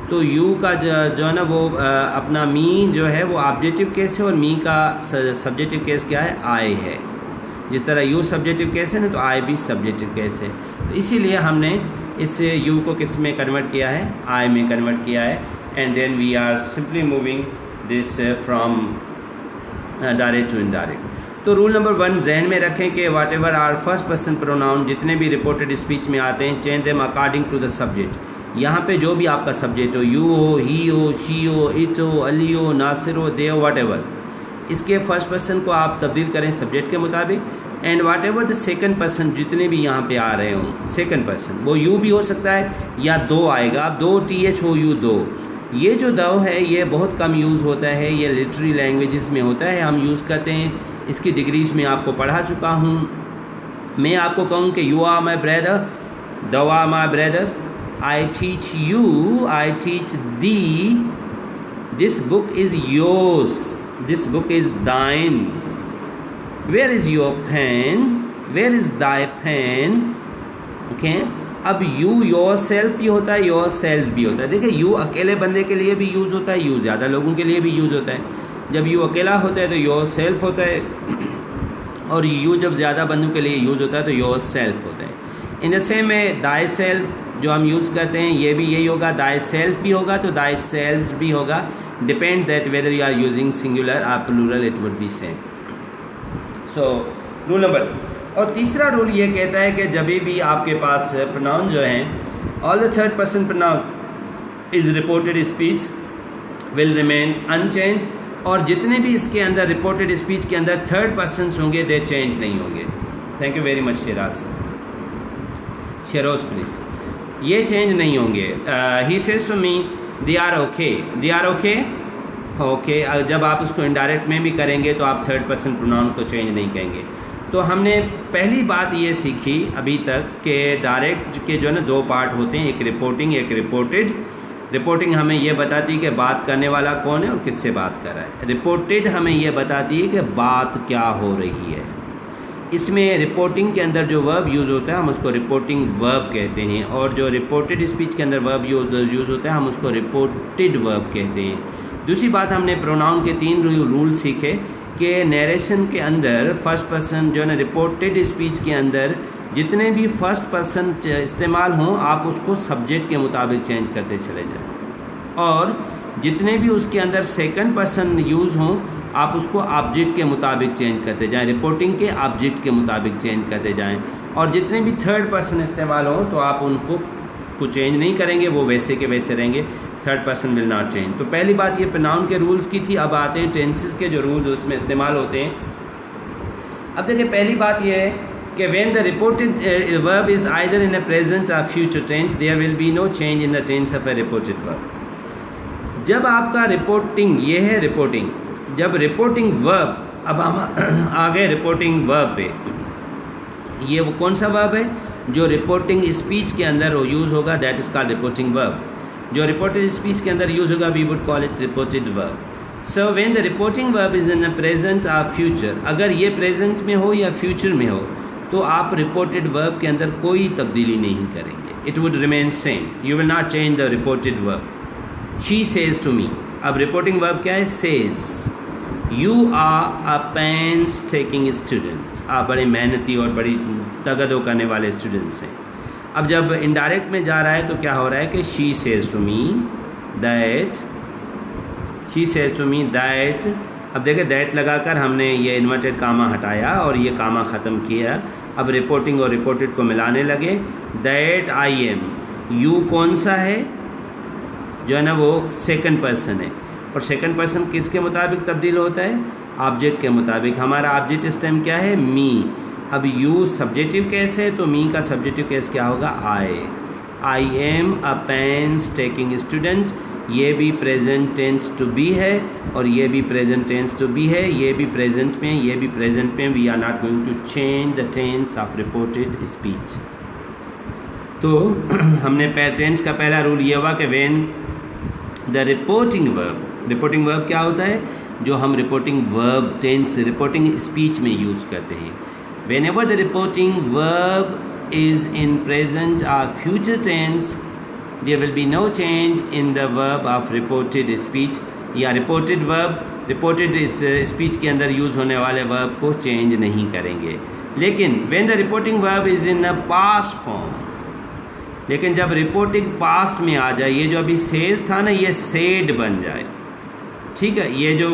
तो यू का जो है ना वो अपना मी जो है वो ऑब्जेक्टिव केस है और मी का सब्जेक्टिव केस क्या है? आई है। जिस तरह यू सब्जेक्टिव केस है ना, तो आई भी सब्जेक्टिव केस है। तो इसीलिए हमने इस यू को किस में कन्वर्ट किया है? आई में कन्वर्ट किया है। And then we are simply moving this from direct to indirect. तो रूल नंबर 1 जहन में रखें कि whatever are first person pronoun जितने भी रिपोर्टेड स्पीच में आते हैं, change them according to the subject. यहाँ पे जो भी आपका सब्जेक्ट हो, यू हो, ही हो, शी हो, इट हो, अली हो, नासिर हो, दे हो, वाट एवर, इसके फर्स्ट पर्सन को आप तब्दील करें सब्जेक्ट के मुताबिक। And what ever the second person जितने भी यहाँ पे आ रहे हों, सेकेंड पर्सन वो यू भी हो सकता है या दो आएगा। अब दो THOU दो, ये जो दो है ये बहुत कम यूज़ होता है, ये लिटरेरी लैंग्वेजेस में होता है, हम यूज़ करते हैं। इसकी डिग्रीज में आपको पढ़ा चुका हूँ। मैं आपको कहूँ कि you are my brother, though are my brother, I teach you, I teach thee, this book is yours, this book is thine, where is your pen, where is thy pen, okay? अब you yourself भी होता है, yourself भी होता है। देखिए you अकेले बंदे के लिए भी यूज़ होता है, you ज़्यादा लोगों के लिए भी यूज़ होता है। जब you अकेला होता है तो yourself होता है, और you जब ज़्यादा बंदों के लिए यूज़ होता है तो yourself होता है। इन द सेम में thyself जो हम यूज़ करते हैं ये भी यही होगा, thyself भी होगा तो thyself भी होगा। Depend that whether you are using singular or plural, it would be same. So rule number, और तीसरा रूल ये कहता है कि जब भी आपके पास प्रोनाउन जो हैं, all the third person pronoun is reported speech will remain unchange, और जितने भी इसके अंदर रिपोर्टेड स्पीच के अंदर थर्ड पर्सन होंगे दे चेंज नहीं होंगे। थैंक यू वेरी मच शेरोज प्लीज़। ये चेंज नहीं होंगे। He says to me they are okay, they are okay, okay. जब आप उसको इनडायरेक्ट में भी करेंगे तो आप थर्ड पर्सन प्रोनाउन को चेंज नहीं कहेंगे। तो हमने पहली बात ये सीखी अभी तक कि डायरेक्ट के जो है ना दो पार्ट होते हैं, एक रिपोर्टिंग एक रिपोर्टेड। रिपोर्टिंग हमें ये बताती है कि बात करने वाला कौन है और किससे बात कर रहा है। रिपोर्टेड हमें ये बताती है कि बात क्या हो रही है। इसमें रिपोर्टिंग के अंदर जो वर्ब यूज़ होता है हम उसको रिपोर्टिंग वर्ब कहते हैं, और जो रिपोर्टेड स्पीच के अंदर वर्ब यूज़ होता है हम उसको रिपोर्टेड वर्ब कहते हैं। दूसरी बात, हमने प्रोनाउन के 3 रूल सीखे कि नरेशन के अंदर फर्स्ट पर्सन जो है ना रिपोर्टेड स्पीच के अंदर जितने भी फर्स्ट पर्सन इस्तेमाल हों आप उसको सब्जेक्ट के मुताबिक चेंज करते चले जाएं, और जितने भी उसके अंदर सेकंड पर्सन यूज़ हों आप उसको ऑब्जेक्ट के मुताबिक चेंज करते जाएं, रिपोर्टिंग के ऑब्जेक्ट के मुताबिक चेंज करते जाएं। और जितने भी थर्ड पर्सन इस्तेमाल हों तो आप उनको चेंज नहीं करेंगे, वो वैसे के वैसे रहेंगे, third person will not change. तो पहली बात ये प्रोनाउन के रूल्स की थी। अब आते हैं टेंसेस के जो रूल्स उसमें इस्तेमाल होते हैं। अब देखिए पहली बात ये है कि when the reported verb is either in a present और future tense there will be no change in the tense of a reported verb. जब आपका रिपोर्टिंग, ये है रिपोर्टिंग, जब रिपोर्टिंग वर्ब, अब हम आ गए रिपोर्टिंग वर्ब पे, ये वो कौन सा वर्ब है जो रिपोर्टिंग स्पीच के अंदर वो यूज़ होगा, that is called reporting verb. जो रिपोर्टेड स्पीच के अंदर यूज़ होगा we would call it reported verb. So when the reporting verb is in a present और फ्यूचर, अगर ये प्रेजेंट में हो या फ्यूचर में हो तो आप रिपोर्टेड वर्ब के अंदर कोई तब्दीली नहीं करेंगे, it would remain same, you will not change the reported verb. She says to me, अब रिपोर्टिंग वर्ब क्या है? Says. You are a painstaking student. आप बड़े मेहनती और बड़ी तगदो करने वाले स्टूडेंट्स हैं। अब जब इनडायरेक्ट में जा रहा है तो क्या हो रहा है कि she says to me that, she says to me that. अब देखिए दैट लगाकर हमने ये इन्वर्टेड कामा हटाया और ये कामा ख़त्म किया। अब रिपोर्टिंग और रिपोर्टेड को मिलाने लगे। दैट आई एम, यू कौन सा है? जो है ना वो सेकंड पर्सन है, और सेकंड पर्सन किसके मुताबिक तब्दील होता है? ऑब्जेक्ट के मुताबिक। हमारा ऑब्जेक्ट इस टाइम क्या है? मी। अब यू सब्जेक्टिव केस है तो मी का सब्जेक्टिव केस क्या होगा? I am a painstaking student. ये भी प्रेजेंट टेंस टू बी है और ये भी प्रेजेंट टेंस टू बी है। ये भी प्रेजेंट में, ये भी प्रेजेंट में। We are not going to change the tense of reported speech. तो हमने टेंस का पहला रूल ये हुआ कि व्हेन द रिपोर्टिंग वर्ब क्या होता है? जो हम reporting verb tense reporting speech में यूज़ करते हैं। Whenever the reporting verb is in present और future tense, there will be no change in the verb of reported speech. या रिपोर्टेड वर्ब रिपोर्टेड स्पीच के अंदर use होने वाले verb को चेंज नहीं करेंगे। लेकिन when the reporting verb is in a past form, लेकिन जब रिपोर्टिंग पास्ट में आ जाए, ये जो अभी सेज था ना ये सेड बन जाए, ठीक है। ये जो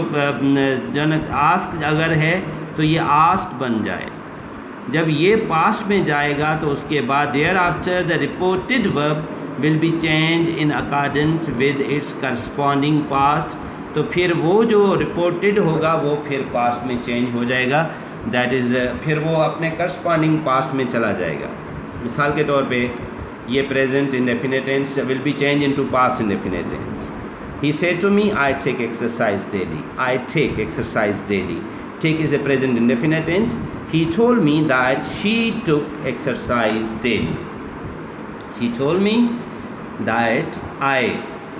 आस्क अगर है तो ये आस्क्ड बन जाए। जब ये पास्ट में जाएगा तो उसके बाद there after the reported verb will be change in accordance with its corresponding past. तो फिर वो जो रिपोर्टेड होगा वो फिर पास्ट में चेंज हो जाएगा। दैट इज़ फिर वो अपने करस्पॉन्डिंग पास्ट में चला जाएगा। मिसाल के तौर पे ये present indefinite tense will be change into past indefinite tense. He said to me, I take exercise daily. I take exercise daily. Take is a present indefinite tense. He told me that she took exercise daily. She told me that I,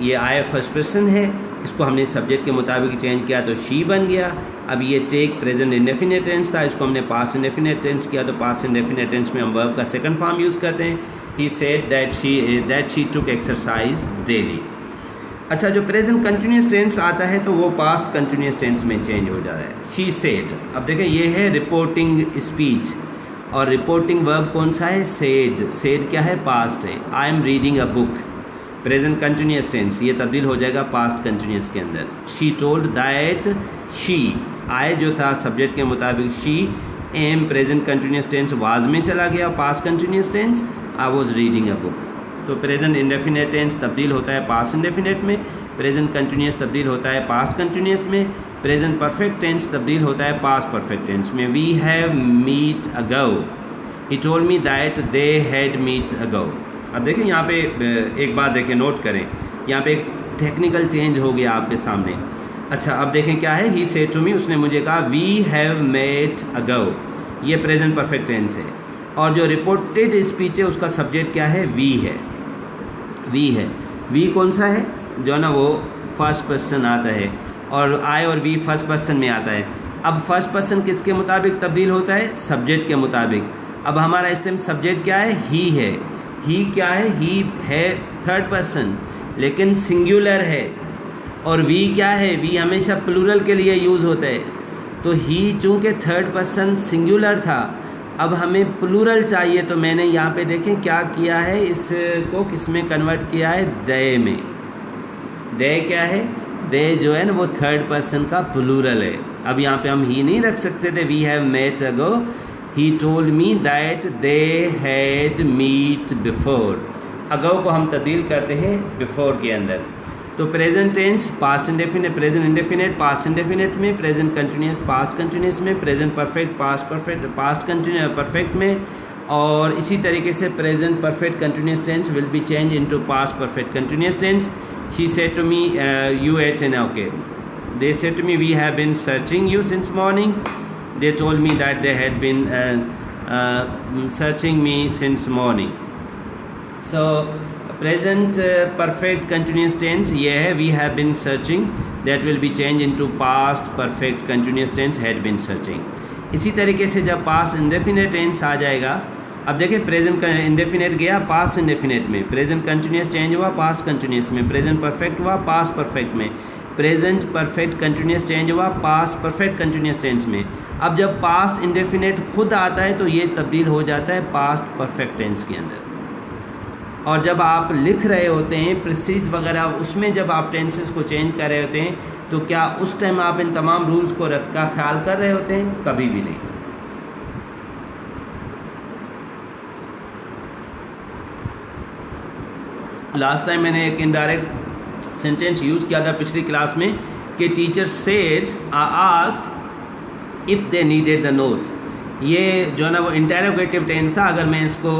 ये I first person है, इसको हमने subject के मुताबिक change किया तो she बन गया। अब ये टेक प्रेजेंट इंडेफिनिट टेंस था, इसको हमने पास्ट इंडेफिनिट टेंस किया तो पास्ट इंडेफिनिट टेंस में हम वर्ब का सेकंड फॉर्म यूज़ करते हैं। He said that she took exercise daily. अच्छा, जो प्रेजेंट कंटिन्यूस टेंस आता है तो वो पास्ट कंटिन्यूस टेंस में चेंज हो जाता है। She said. अब देखें ये है रिपोर्टिंग स्पीच और रिपोर्टिंग वर्ब कौन सा है? सेड। सेड क्या है? पास्ट है। I am reading a book, present continuous tense, ये तब्दील हो जाएगा पास्ट कंटिन्यूस के अंदर। She told that she, I जो था सब्जेक्ट के मुताबिक she, am present continuous tense was में चला गया, past continuous tense I was reading a book. तो प्रेजेंट इंडेफिनिट टेंस तब्दील होता है पास्ट इंडेफिनिट में, प्रेजेंट कंटिन्यूस तब्दील होता है पास्ट कंटिन्यूस में, प्रेजेंट परफेक्ट टेंस तब्दील होता है पास्ट परफेक्ट टेंस में। We have meet ago, he told me that they had meet ago. अब देखिए यहाँ पे एक बात देखें, नोट करें, यहाँ पे एक टेक्निकल चेंज हो गया आपके सामने। अच्छा, अब देखें क्या है? ही सेड टू मी, उसने मुझे कहा वी हैव मेट अगो, ये प्रेजेंट परफेक्ट टेंस है। और जो रिपोर्टेड स्पीच है उसका सब्जेक्ट क्या है? वी है। वी है। वी कौन सा है? जो ना वो फर्स्ट पर्सन आता है, और आई और वी फर्स्ट पर्सन में आता है। अब फर्स्ट पर्सन किसके मुताबिक तब्दील होता है? सब्जेक्ट के मुताबिक। अब हमारा इस टाइम सब्जेक्ट क्या है? ही है। ही क्या है? ही है थर्ड पर्सन लेकिन सिंगुलर है। और वी क्या है? वी हमेशा प्लूरल के लिए यूज़ होता है। तो ही चूँकि थर्ड पर्सन सिंगुलर था, अब हमें प्लूरल चाहिए, तो मैंने यहाँ पे देखें क्या किया है, इसको किस में कन्वर्ट किया है? दे में। दे क्या है? दे जो है ना वो थर्ड पर्सन का प्लूरल है। अब यहाँ पे हम ही नहीं रख सकते थे। We have met ago, he told me that they had meet before. Ago को हम तब्दील करते हैं बिफोर के अंदर। तो present tense past indefinite, present indefinite past indefinite में, प्रेजेंट कंटिन्यूस पास्ट कंटिन्यूस में, present perfect past perfect past continuous perfect में, और इसी तरीके से present perfect continuous tense will be change into past perfect continuous tense. She said to me you ate N okay, they said to me we have been searching you since morning, they told me that they had been searching me since morning. So present perfect continuous tense ये है we have been searching, that will be change into past perfect continuous tense had been searching. इसी तरीके से जब past indefinite tense आ जाएगा, अब देखिए present indefinite गया पास्ट इंडेफिनिट में, प्रेजेंट कंटिन्यूस चेंज हुआ पास्ट कंटिन्यूस में, प्रेजेंट परफेक्ट हुआ पास्ट परफेक्ट में, प्रेजेंट परफेक्ट कंटिन्यूस चेंज हुआ पास्ट परफेक्ट कंटिन्यूस टेंस में। अब जब पास्ट इंडेफिनेट खुद आता है तो ये तब्दील हो जाता है पास्ट परफेक्ट टेंस के अंदर। और जब आप लिख रहे होते हैं प्रीसीज वगैरह, उसमें जब आप टेंसेस को चेंज कर रहे होते हैं तो क्या उस टाइम आप इन तमाम रूल्स को रख का ख्याल कर रहे होते हैं? कभी भी नहीं। लास्ट टाइम मैंने एक इनडायरेक्ट सेंटेंस यूज़ किया था पिछली क्लास में कि teacher said asked if they needed the note. ये जो है ना वो इंटेरोगेटिव टेंस था। अगर मैं इसको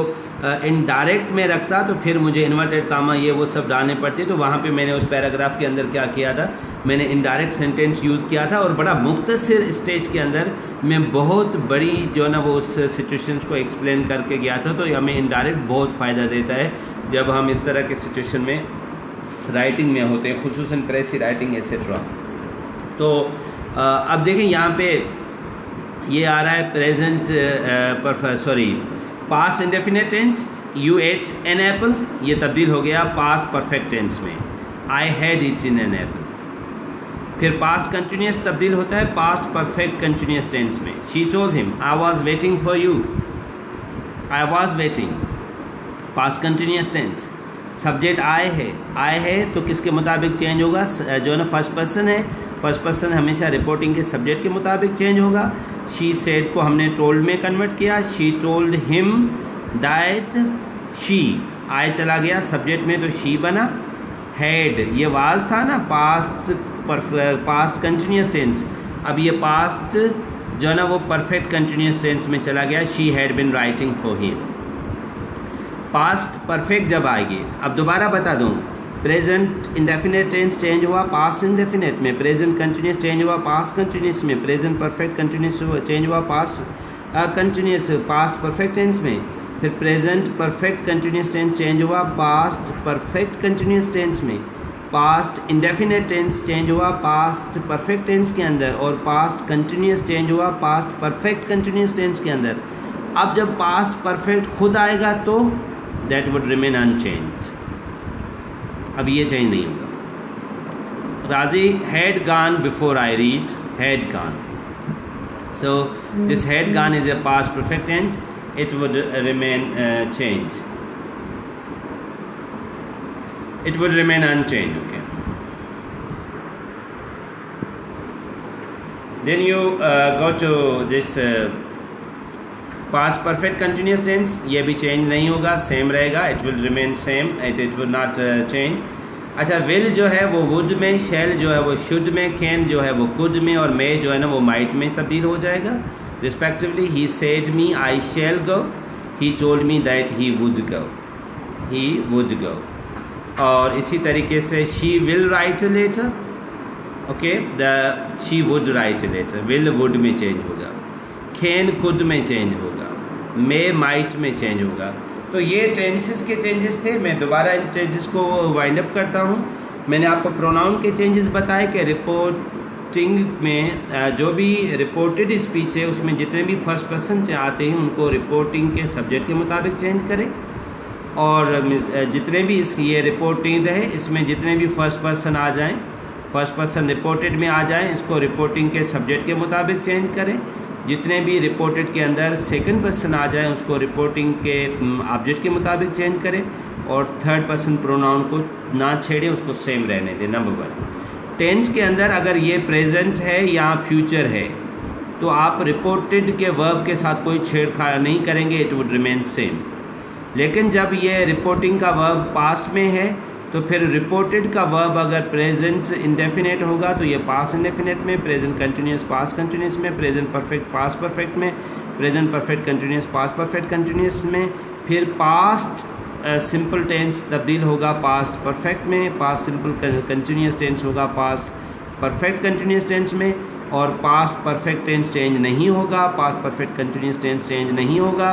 इनडायरेक्ट में रखता तो फिर मुझे इन्वर्टेड कामा ये वो सब डालने पड़ते, तो वहाँ पे मैंने उस पैराग्राफ के अंदर क्या किया था, मैंने इनडायरेक्ट सेंटेंस यूज़ किया था और बड़ा मुख्तसर स्टेज के अंदर मैं बहुत बड़ी जो है ना वो उस सिचुएशंस को एक्सप्लेन करके गया था। तो हमें इनडायरेक्ट बहुत फ़ायदा देता है जब हम इस तरह के सिचुएशन में राइटिंग में होते हैं, खुसूसन प्रेस राइटिंग एसेट्रा। तो अब देखें यहाँ पे ये आ रहा है present past indefinite tense, you ate an apple, ये तब्दील हो गया पास्ट परफेक्ट टेंस में, I had eaten an apple. फिर पास्ट कंटिन्यूस तब्दील होता है पास्ट परफेक्ट कंटिन्यूस टेंस में, she told him I was waiting for you, I was waiting past continuous tense. Subject आए है तो किसके मुताबिक चेंज होगा? जो है ना फर्स्ट पर्सन है, फर्स्ट पर्सन हमेशा रिपोर्टिंग के सब्जेक्ट के मुताबिक चेंज होगा। शी सेड को हमने टोल्ड में कन्वर्ट किया, she told him that she, आए चला गया सब्जेक्ट में तो शी बना। हैड ये वाज था ना पास्ट कंटिन्यूस टेंस, अब ये पास्ट जो है ना वो परफेक्ट कंटिन्यूस टेंस में चला गया, she had been writing for him. Past perfect जब आएगी, अब दोबारा बता दूँ, प्रेजेंट इंडेफिनेट टेंस चेंज हुआ पास्ट इंडेफिनेट में, प्रेजेंट कंटिन्यूस चेंज हुआ पास्ट कंटिन्यूस में, प्रेजेंट परफेक्ट कंटिन्यूस चेंज हुआ past continuous past perfect tense में, फिर present perfect continuous tense change हुआ पास्ट परफेक्ट कंटिन्यूस टेंस में, पास्ट इंडेफिनेट टेंस चेंज हुआ पास्ट परफेक्ट टेंस के अंदर, और पास्ट कंटिन्यूस चेंज हुआ पास्ट परफेक्ट कंटिन्यूस टेंस के अंदर। अब जब पास्ट परफेक्ट खुद आएगा तो दैट वुड रिमेन अनचेंज्ड, अब ये चेंज नहीं होगा। Raji had gone before I read, had gone, so this had gone is a past perfect tense, it would remain changed, it would remain unchanged, okay. Then you go to this past perfect continuous tense, ये भी change नहीं होगा, same रहेगा, it will remain same, it will not change। अच्छा, will जो है वो would में, shall जो है वो should में, can जो है वो could में, और may जो है ना वो might में तब्दील हो जाएगा respectively। He said me I shall go, he told me that he would go, he would go। और इसी तरीके से she will write a letter, okay, the she would write a letter, will would में change होगा, can could में change होगा, may might में change होगा। तो ये टेंसेस के चेंजेस थे। मैं दोबारा इन चेंजेस को वाइंड अप करता हूँ। मैंने आपको प्रोनाउन के चेंजेस बताए कि रिपोर्टिंग में जो भी रिपोर्टेड स्पीच है उसमें जितने भी फर्स्ट पर्सन आते हैं उनको रिपोर्टिंग के सब्जेक्ट के मुताबिक चेंज करें, और जितने भी इस ये रिपोर्टिंग रहे इसमें जितने भी फर्स्ट पर्सन आ जाएं, फर्स्ट पर्सन रिपोर्टेड में आ जाएं, इसको रिपोर्टिंग के सब्जेक्ट के मुताबिक चेंज करें। जितने भी रिपोर्टेड के अंदर सेकंड पर्सन आ जाएं उसको रिपोर्टिंग के ऑब्जेक्ट के मुताबिक चेंज करें, और थर्ड पर्सन प्रोनाउन को ना छेड़ें, उसको सेम रहने दें। नंबर 1, टेंस के अंदर अगर ये प्रेजेंट है या फ्यूचर है तो आप रिपोर्टेड के वर्ब के साथ कोई छेड़छाड़ नहीं करेंगे, इट वुड रिमेन सेम। लेकिन जब ये रिपोर्टिंग का वर्ब पास्ट में है तो फिर रिपोर्टेड का वर्ब अगर प्रेजेंट इंडेफिनेट होगा तो ये पास्ट इंडेफिनेट में, प्रेजेंट कंटिन्यूस पास्ट कंटिन्यूस में, प्रेजेंट परफेक्ट पास्ट परफेक्ट में, present perfect continuous past perfect continuous में, फिर पास्ट सिंपल टेंस तब्दील होगा पास्ट परफेक्ट में, पास्ट सिंपल कंटिन्यूस टेंस होगा पास्ट परफेक्ट कंटिन्यूस टेंस में, और पास्ट परफेक्ट टेंस चेंज नहीं होगा, past perfect continuous tense change नहीं होगा।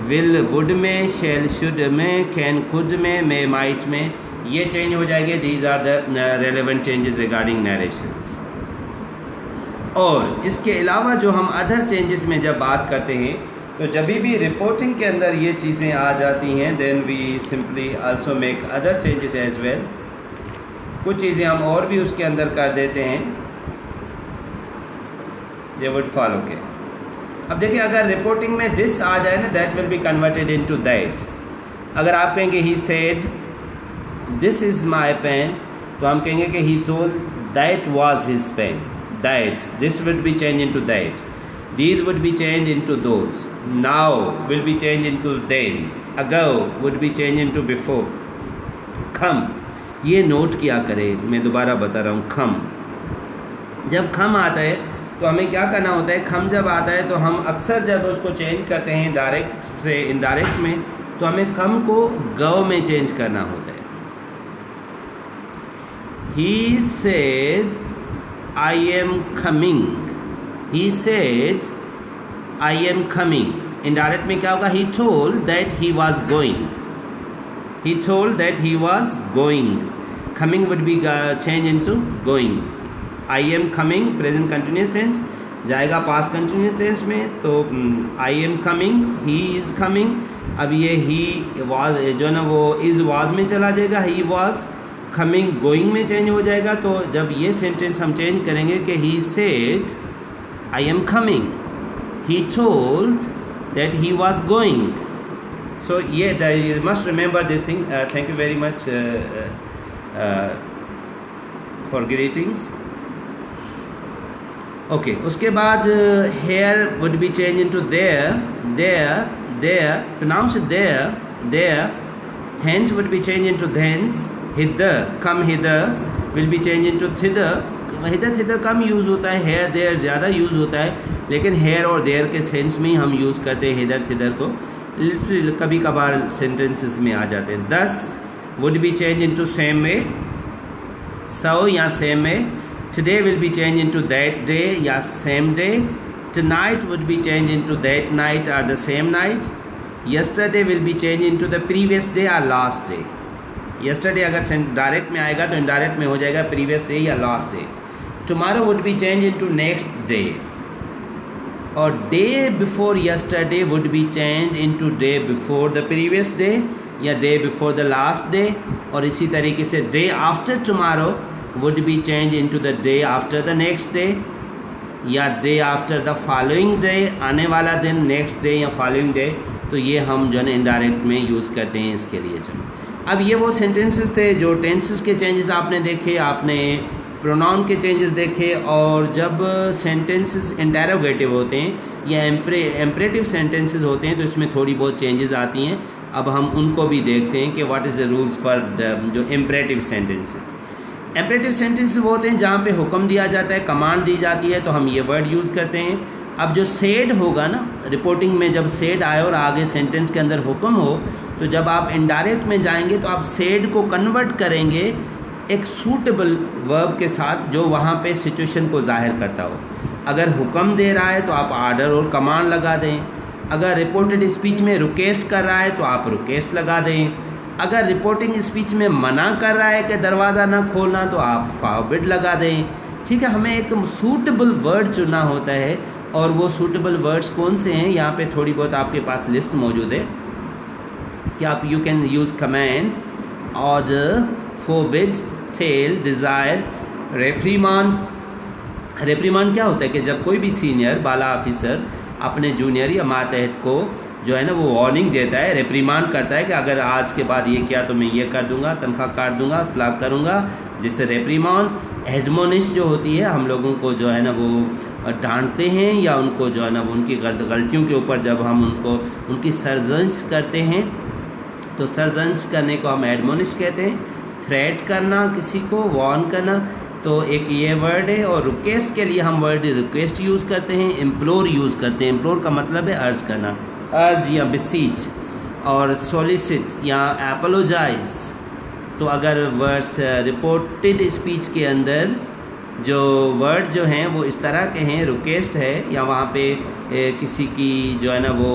विल वुड में, शैल शुड में, कैन खुद में, मे माइट में, ये चेंज हो जाएंगे। These are the relevant changes regarding narrations. और इसके अलावा जो हम अदर चेंजेस में जब बात करते हैं तो जब भी रिपोर्टिंग के अंदर ये चीज़ें आ जाती हैं then we simply also make other changes as well. कुछ चीज़ें हम और भी उसके अंदर कर देते हैं, ये वुड फॉलो के। अब देखिए अगर रिपोर्टिंग में दिस आ जाए ना, that will be converted into that. अगर आप कहेंगे he said this is my pen, तो हम कहेंगे कि he told that was his pen. That, this will be change into that, these would be changed into those, now will be changed into then, ago would be changed into before। come, ये note किया करें, मैं दोबारा बता रहा हूँ। खम, जब खम आता है तो हमें क्या करना होता है, खम जब आता है तो हम अक्सर जब उसको चेंज करते हैं डायरेक्ट से इनडायरेक्ट में, तो हमें खम को गव में चेंज करना होता है। He said I am coming, he said I am coming। indirect में क्या होगा, he told that he was going, he told that he was going। coming would be change into going। I am coming present continuous tense जाएगा past continuous tense में, तो I am coming, he is coming। अब ये he was जो ना वो is was में चला जाएगा, he was coming going में चेंज हो जाएगा। तो जब ये सेंटेंस हम चेंज करेंगे कि he said I am coming, he told that he was going। so yeah, you must remember this thing। thank you very much for greetings। okay, उसके बाद here would be changed into there, there, there, pronounce it there, there। hence would be changed into thence। hither, come hither will be changed into thither। Hither thither कम use होता है, here there ज़्यादा use होता है, लेकिन hair और there के sense में ही हम यूज़ करते हैं हिदर थिदर को, लिटरली कभी कभार सेंटेंसेस में आ जाते हैं। 10 would be change into same way, so या same way. Today will be change into that day या same day. Tonight would be change into that night और the same night. Yesterday will be change into the previous day और last day. Yesterday अगर direct में आएगा तो indirect में हो जाएगा प्रीवियस डे या last day. Tomorrow would be change into next day, और day before yesterday would be change into day before the previous day या day before the last day. और इसी तरीके से day after tomorrow would be change into the day after the next day या day after the following day, आने वाला दिन, next day या फॉलोइंग डे। तो ये हम जो है इनडायरेक्ट में यूज़ करते हैं इसके लिए जो। अब ये वो सेंटेंसेस थे जो टेंसेस के चेंजेस आपने देखे, आपने प्रोनाउन के चेंजेस देखे, और जब सेंटेंसेस इंटेरोगेटिव होते हैं या एम्परेटिव सेंटेंसेस होते हैं तो इसमें थोड़ी बहुत चेंजेस आती हैं। अब हम उनको भी देखते हैं कि what is the rules for जो एम्परेटिव सेंटेंसेस। एम्परेटिव सेंटेंसेस वो होते हैं जहाँ पे हुक्म दिया जाता है, कमांड दी जाती है, तो हम ये वर्ड यूज़ करते हैं। अब जो सेड होगा ना, रिपोर्टिंग में जब सेड आए और आगे सेंटेंस के अंदर हुक्म हो, तो जब आप इनडायरेक्ट में जाएंगे तो आप सेड को कन्वर्ट करेंगे एक सूटेबल वर्ब के साथ जो वहाँ पे सिचुएशन को जाहिर करता हो। अगर हुक्म दे रहा है तो आप आर्डर और कमांड लगा दें। अगर रिपोर्टेड स्पीच में रिक्वेस्ट कर रहा है तो आप रिक्वेस्ट लगा दें। अगर रिपोर्टिंग स्पीच में मना कर रहा है कि दरवाज़ा ना खोलना तो आप फॉरबिड लगा दें। ठीक है, हमें एक सूटेबल वर्ड चुनना होता है, और वो सूटेबल वर्ड्स कौन से हैं, यहाँ पे थोड़ी बहुत आपके पास लिस्ट मौजूद है कि आप you can use command, order, forbid, tell, desire, reprimand. Reprimand क्या होता है कि जब कोई भी सीनियर बाला ऑफिसर अपने जूनियर या मातहत को जो है ना वो वार्निंग देता है, रेप्रीमांड करता है कि अगर आज के बाद ये किया तो मैं ये कर दूंगा, तनख्वाह काट दूंगा, फ्लैग करूंगा, जिससे रेप्रीमांड। एडमोनिश जो होती है, हम लोगों को जो है ना वो डांटते हैं या उनको जो है ना वो उनकी गलतियों के ऊपर जब हम उनकी सर्जन्स करते हैं तो सर्जन्स करने को हम एडमोनिश कहते हैं। थ्रेट करना, किसी को वार्न करना, तो एक ये वर्ड है। और रिक्वेस्ट के लिए हम वर्ड रिक्वेस्ट यूज़ करते हैं, इम्प्लोर यूज़ करते हैं। इम्प्लोर का मतलब है अर्ज करना, अर्ज या बिसीच। और सोलिसिट या एपोलोजाइज, तो अगर वर्ड्स रिपोर्टेड स्पीच के अंदर जो वर्ड जो हैं वो इस तरह के हैं, रिक्वेस्ट है या वहाँ पे किसी की जो है ना वो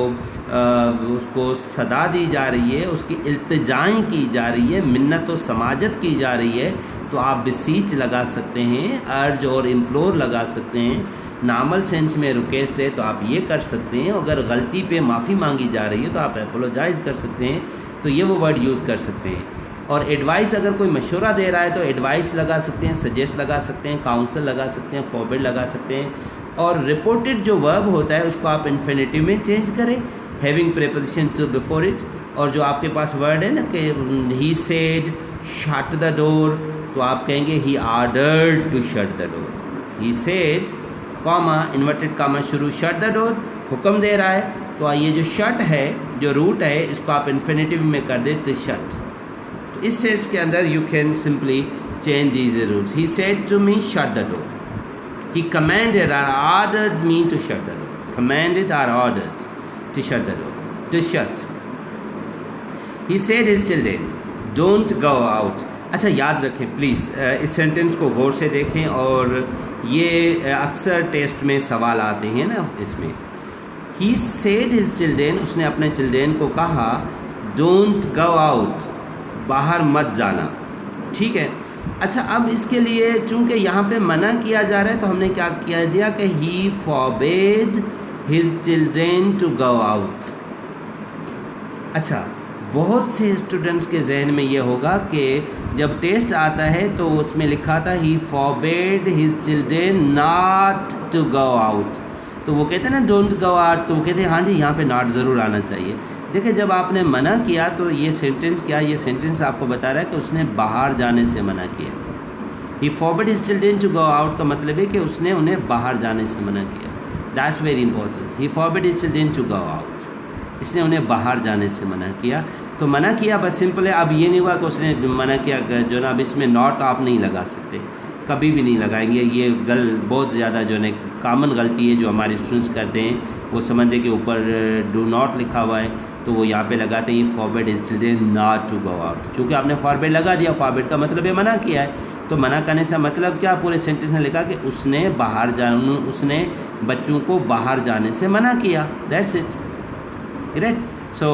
उसको सदा दी जा रही है, उसकी इल्तिजाएं की जा रही है, मिन्नत और समाजत की जा रही है, तो आप बिसीच लगा सकते हैं, अर्ज और इम्प्लोर लगा सकते हैं। नॉर्मल सेंस में रिक्वेस्ट है तो आप ये कर सकते हैं। अगर गलती पे माफ़ी मांगी जा रही है तो आप एपोलोजाइज़ कर सकते हैं, तो ये वो वर्ड यूज़ कर सकते हैं। और एडवाइस अगर कोई मशवरा दे रहा है तो एडवाइस लगा सकते हैं, सजेस्ट लगा सकते हैं, काउंसल लगा सकते हैं, फॉरवर्ड लगा सकते हैं। और रिपोर्टेड जो वर्ब होता है उसको आप इन्फिनेटिव में चेंज करें, having preposition to before it. और जो आपके पास वर्ड है ना कि he said shut the door, तो आप कहेंगे he ordered to shut the door. He said comma inverted comma शुरू, शट द डोर हुक्म दे रहा है, तो ये जो शट है जो रूट है इसको आप इन्फिनेटिव में कर दे टू शट। तो इस सेंस के अंदर you can simply change these roots. He said to me shut the door, he commanded or ordered me to shut the door, commanded or ordered to shut the door, to shut। he said his children don't go out। अच्छा याद रखें please, इस sentence को गौर से देखें और ये अक्सर टेस्ट में सवाल आते हैं ना इसमें। he said his children, उसने अपने चिल्ड्रेन को कहा don't go out, बाहर मत जाना, ठीक है। अच्छा अब इसके लिए चूंकि यहाँ पे मना किया जा रहा है तो हमने क्या किया दिया कि he forbade his children to go out. अच्छा बहुत से स्टूडेंट्स के जहन में ये होगा कि जब टेस्ट आता है तो उसमें लिखा था he forbade his children not to go out, तो वो कहते हैं ना डोंट गो आउट, तो वो कहते हैं हाँ जी यहाँ पे नॉट ज़रूर आना चाहिए। देखिए जब आपने मना किया तो ये सेंटेंस क्या, ये सेंटेंस आपको बता रहा है कि उसने बाहर जाने से मना किया। He forbade his children to go out का मतलब है कि उसने उन्हें बाहर जाने से मना किया। That's very important. He forbade his children to go out, इसने उन्हें बाहर जाने से मना किया। तो मना किया बस सिंपल है। अब ये नहीं हुआ कि उसने मना किया जो ना, अब इसमें नॉट आप नहीं लगा सकते, कभी भी नहीं लगाएंगे। ये बहुत ज़्यादा जो है कॉमन गलती है जो हमारे स्टूडेंट्स करते हैं, वो समझते कि ऊपर डू नॉट लिखा हुआ है तो वो यहाँ पे लगाते हैं forbade his children not to go out. चूँकि आपने फॉरबेड लगा दिया, फॉरबेड का मतलब है मना किया है, तो मना करने से मतलब क्या, पूरे सेंटेंस में लिखा कि उसने बाहर जाने, उसने बच्चों को बाहर जाने से मना किया। That's it, right. So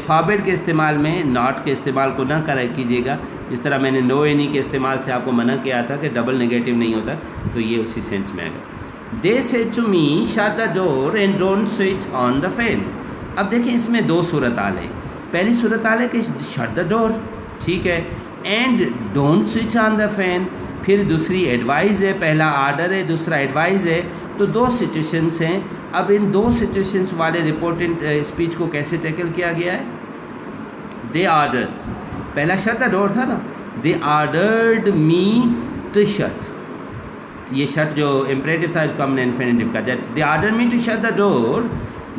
forbade के इस्तेमाल में नॉट के इस्तेमाल को ना कीजिएगा। जिस तरह मैंने नो एनी के इस्तेमाल से आपको मना किया था कि डबल नेगेटिव नहीं होता, तो ये उसी सेंस में आएगा। They said to me shut the door and don't switch on the fan. अब देखिए इसमें दो सूरत हाल है। पहली सूरत हाल है कि शट द डोर, ठीक है, and don't switch on the fan. फिर दूसरी एडवाइस है, पहला आर्डर है, दूसरा एडवाइस है, तो दो सिचुएशंस हैं। अब इन दो सिचुएशंस वाले रिपोर्टेड स्पीच को कैसे टैकल किया गया है? दे ऑर्डर्ड, पहला शट द डोर था ना, they ordered me to shut, ये शट जो इम्परेटिव था इसको हमने इन्फिनेटिव का, that they ordered me to shut the door,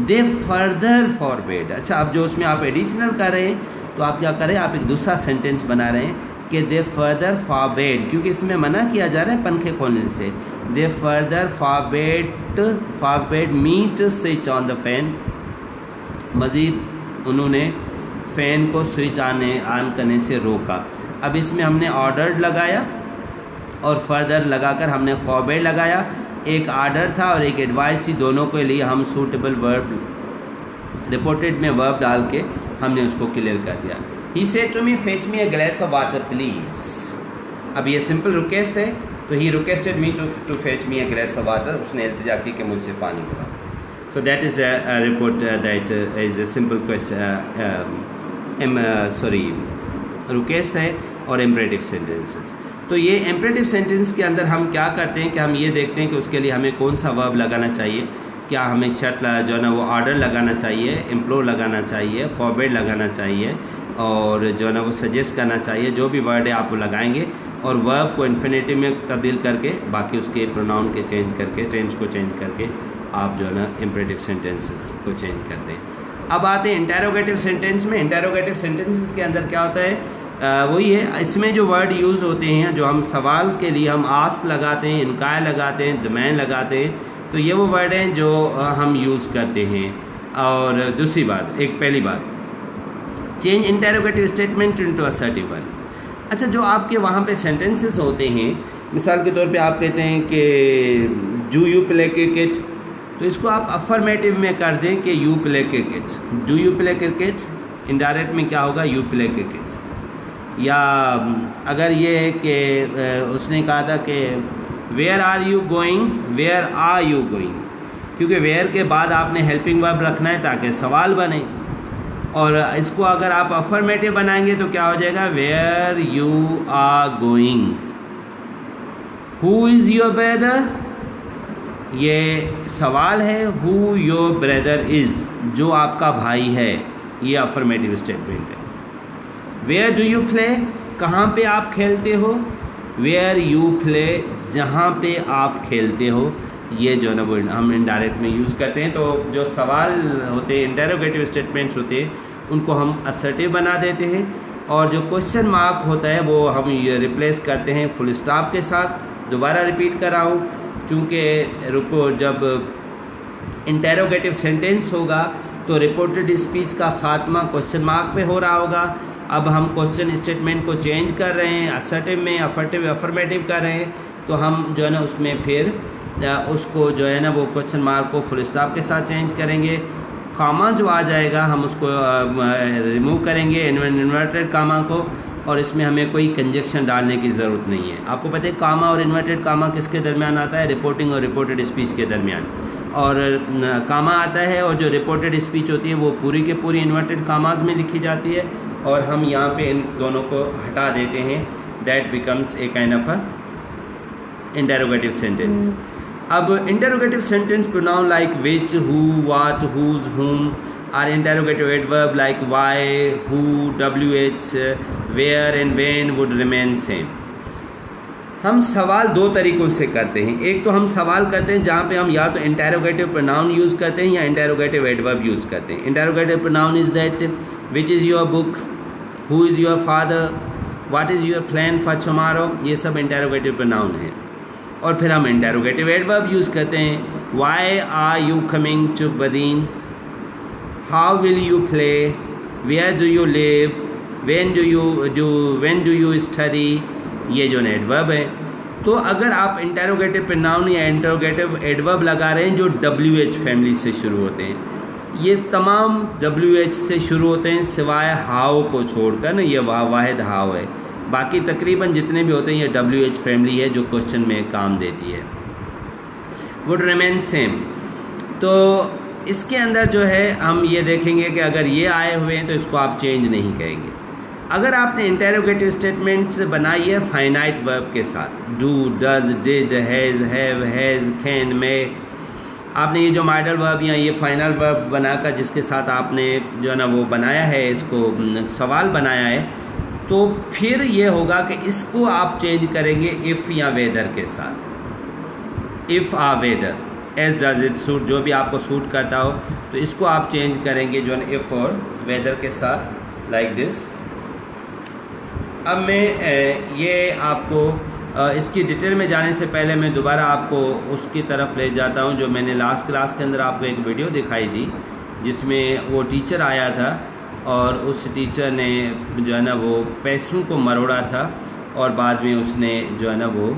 they further forbade. अच्छा अब जो उसमें आप एडिशनल कर रहे हैं तो आप क्या करें, आप एक दूसरा सेंटेंस बना रहे हैं कि दे फर्दर फॉरबेड, क्योंकि इसमें मना किया जा रहा है पंखे खोलने से। They further forbade me to switch on the fan, मज़ीद उन्होंने फ़ैन को स्विच ऑन करने से रोका। अब इसमें हमने ऑर्डर्ड लगाया और फर्दर लगाकर हमने फॉरबेड लगाया। एक आर्डर था और एक एडवाइस थी, दोनों के लिए हम सूटेबल वर्ब रिपोर्टेड में वर्ब डाल के हमने उसको क्लियर कर दिया। He said to me fetch me a glass of water please. अब ये सिंपल रिक्वेस्ट है, तो he requested me to fetch me a glass of water, उसने इल्तिजा की कि मुझसे पानी पिला। So that is a report that is a simple request है और इम्परेटिव सेंटेंसेस। तो ये इम्परेटिव सेंटेंस के अंदर हम क्या करते हैं कि हम ये देखते हैं कि उसके लिए हमें कौन सा वर्ब लगाना चाहिए। क्या हमें शट जो है ना वो ऑर्डर लगाना चाहिए, इम्प्लोर लगाना चाहिए, फॉरबेड लगाना चाहिए और जो है ना वो सजेस्ट करना चाहिए। जो भी वर्ड है आप वो लगाएंगे और वर्ब को इन्फिनेटिव में तब्दील करके बाकी उसके प्रोनाउन के चेंज करके, टेंस को चेंज करके आप जो है ना इम्परेटिव सेंटेंसेस को चेंज करते हैं। अब आते हैं इंटेरोगेटिव सेंटेंस में। इंटेरोगेटिव सेंटेंसेस के अंदर क्या होता है, वही है, इसमें जो वर्ड यूज़ होते हैं, जो हम सवाल के लिए हम आस्क लगाते हैं, इनकार लगाते हैं, डोमेन लगाते हैं, तो ये वो वर्ड हैं जो हम यूज़ करते हैं। और दूसरी बात, एक पहली बात, change interrogative statement into assertive one. अच्छा जो आपके वहाँ पे सेंटेंसेस होते हैं, मिसाल के तौर पे आप कहते हैं कि डू यू प्ले क्रिकेट, तो इसको आप अफर्मेटिव में कर दें कि you play cricket, do you play cricket, indirect में क्या होगा, यू प्ले क्रिकेट। या अगर ये है कि उसने कहा था कि where are you going, where are you going, क्योंकि वेयर के बाद आपने हेल्पिंग वर्ब रखना है ताकि सवाल बने। और इसको अगर आप अफर्मेटिव बनाएंगे तो क्या हो जाएगा, where you are going, who is your brother, ये सवाल है, हु योर ब्रदर इज़, जो आपका भाई है, ये अफर्मेटिव स्टेटमेंट है। वेयर डू यू प्ले, कहाँ पे आप खेलते हो, वेयर यू प्ले, जहाँ पे आप खेलते हो, ये जो है ना वो हम इनडायरेक्ट में यूज़ करते हैं। तो जो सवाल होते हैं, इंटरोगेटिव स्टेटमेंट्स होते हैं, उनको हम असर्टिव बना देते हैं, और जो क्वेश्चन मार्क होता है वो हम ये रिप्लेस करते हैं फुल स्टॉप के साथ। दोबारा रिपीट कर रहा हूँ, चूँकि जब इंटरोगेटिव सेंटेंस होगा तो रिपोर्टेड स्पीच का खात्मा क्वेश्चन मार्क पे हो रहा होगा। अब हम क्वेश्चन स्टेटमेंट को चेंज कर रहे हैं, असर्टिव में अफर्मेटिव कर रहे हैं, तो हम जो है ना उसमें फिर उसको जो है ना वो क्वेश्चन मार्क को फुल स्टॉप के साथ चेंज करेंगे। कामा जो आ जाएगा हम उसको रिमूव करेंगे, इन्वर्टेड कामा को, और इसमें हमें कोई कंजक्शन डालने की ज़रूरत नहीं है। आपको पता है कामा और इन्वर्टेड कामा किसके दरमियान आता है, रिपोर्टिंग और रिपोर्टेड स्पीच के दरमियान, और कामा आता है, और जो रिपोर्टेड स्पीच होती है वो पूरी के पूरी इन्वर्टेड कामाज में लिखी जाती है, और हम यहाँ पे इन दोनों को हटा देते हैं। That becomes a kind of a interrogative sentence. अब interrogative sentence pronoun like which, who, what, whose, whom are interrogative adverb like why, who, wh, where and when would remain same। हम सवाल दो तरीक़ों से करते हैं। एक तो हम सवाल करते हैं जहाँ पे हम या तो इंटरोगेटिव प्रोनाउन यूज़ करते हैं या इंटरोगेटिव एडवर्ब यूज़ करते हैं। Interrogative pronoun is that which is your book, who is your father, what is your plan for tomorrow, ये सब इंटरोगेटिव प्रोनाउन है। और फिर हम इंटरोगेटिव एडवर्ब यूज़ करते हैं, why are you coming to Badin, how will you play, where do you live, when do you study, ये जो एडवर्ब है। तो अगर आप इंटरोगेटिव प्रोनाउन या इंटरोगेटिव एडवर्ब लगा रहे हैं जो WH फैमिली से शुरू होते हैं, ये तमाम WH से शुरू होते हैं सिवाय हाउ को छोड़कर ना, ये वाहिद हाउ है, बाकी तकरीबन जितने भी होते हैं ये WH फैमिली है जो क्वेश्चन में काम देती है। वुड रिमेन सेम, तो इसके अंदर जो है हम ये देखेंगे कि अगर ये आए हुए हैं तो इसको आप चेंज नहीं करेंगे। अगर आपने इंटरोगेटिव स्टेटमेंट्स बनाई है फाइनाइट वर्ब के साथ, do, does, did, has, have, has, can, may, आपने ये जो मॉडल वर्ब या ये फाइनल वर्ब बनाकर जिसके साथ आपने जो है ना वो बनाया है, इसको सवाल बनाया है, तो फिर ये होगा कि इसको आप चेंज करेंगे इफ़ या वेदर के साथ। If or whether, as does it suit, जो भी आपको सूट करता हो, तो इसको आप चेंज करेंगे जो है इफ़ और वेदर के साथ, लाइक दिस। अब मैं ये आपको इसकी डिटेल में जाने से पहले मैं दोबारा आपको उसकी तरफ ले जाता हूँ जो मैंने लास्ट क्लास के अंदर आपको एक वीडियो दिखाई थी, जिसमें वो टीचर आया था और उस टीचर ने जो है ना वो पैसों को मरोड़ा था, और बाद में उसने जो है ना वो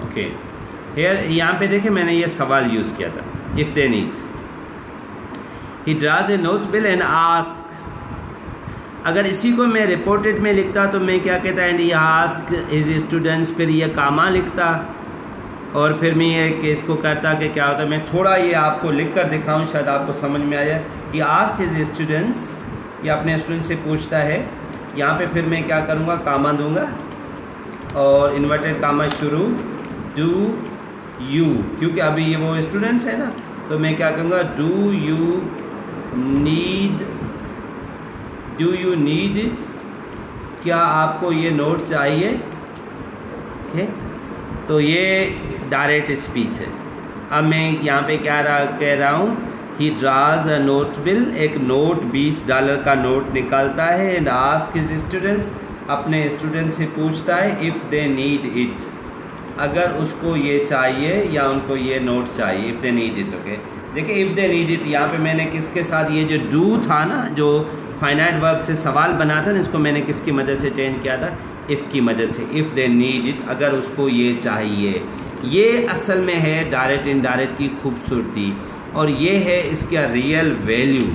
ओके हेयर यहाँ पे देखें मैंने ये सवाल यूज़ किया था, if they need, he draws A note bill and ask. अगर इसी को मैं रिपोर्टेड में लिखता तो मैं क्या कहता, and he ask his students, फिर ये कामा लिखता, और फिर मैं ये कि इसको करता कि क्या होता, मैं थोड़ा ये आपको लिख कर दिखाऊँ शायद आपको समझ में आ जाए। ही आस्क हिज स्टूडेंट्स, ये अपने स्टूडेंट से पूछता है, यहाँ पे फिर मैं क्या करूँगा, कामा दूँगा और इन्वर्टेड कामा शुरू, डू यू, क्योंकि अभी ये वो स्टूडेंट्स है ना, तो मैं क्या कहूँगा, डू यू नीड इट, क्या आपको ये नोट चाहिए? ओके, तो ये डायरेक्ट स्पीच है। अब मैं यहाँ पे क्या कह रहा हूँ, ही ड्राज अ नोट बिल, एक नोट $20 का नोट निकालता है, एंड आस्क हिज स्टूडेंट्स, अपने स्टूडेंट से पूछता है, इफ़ दे नीड इट, अगर उसको ये चाहिए या उनको ये नोट चाहिए, if they need it. Okay, देखिए इफ़ दे नीड इट यहाँ पे मैंने किसके साथ, ये जो डू था ना, जो फाइनाइट वर्ब से सवाल बना था ना, इसको मैंने किसकी मदद से चेंज किया था, इफ़ की मदद से। इफ़ दे नीड इट, अगर उसको ये चाहिए। ये असल में है डायरेक्ट इनडायरेक्ट की खूबसूरती, और ये है इसका रियल वैल्यू,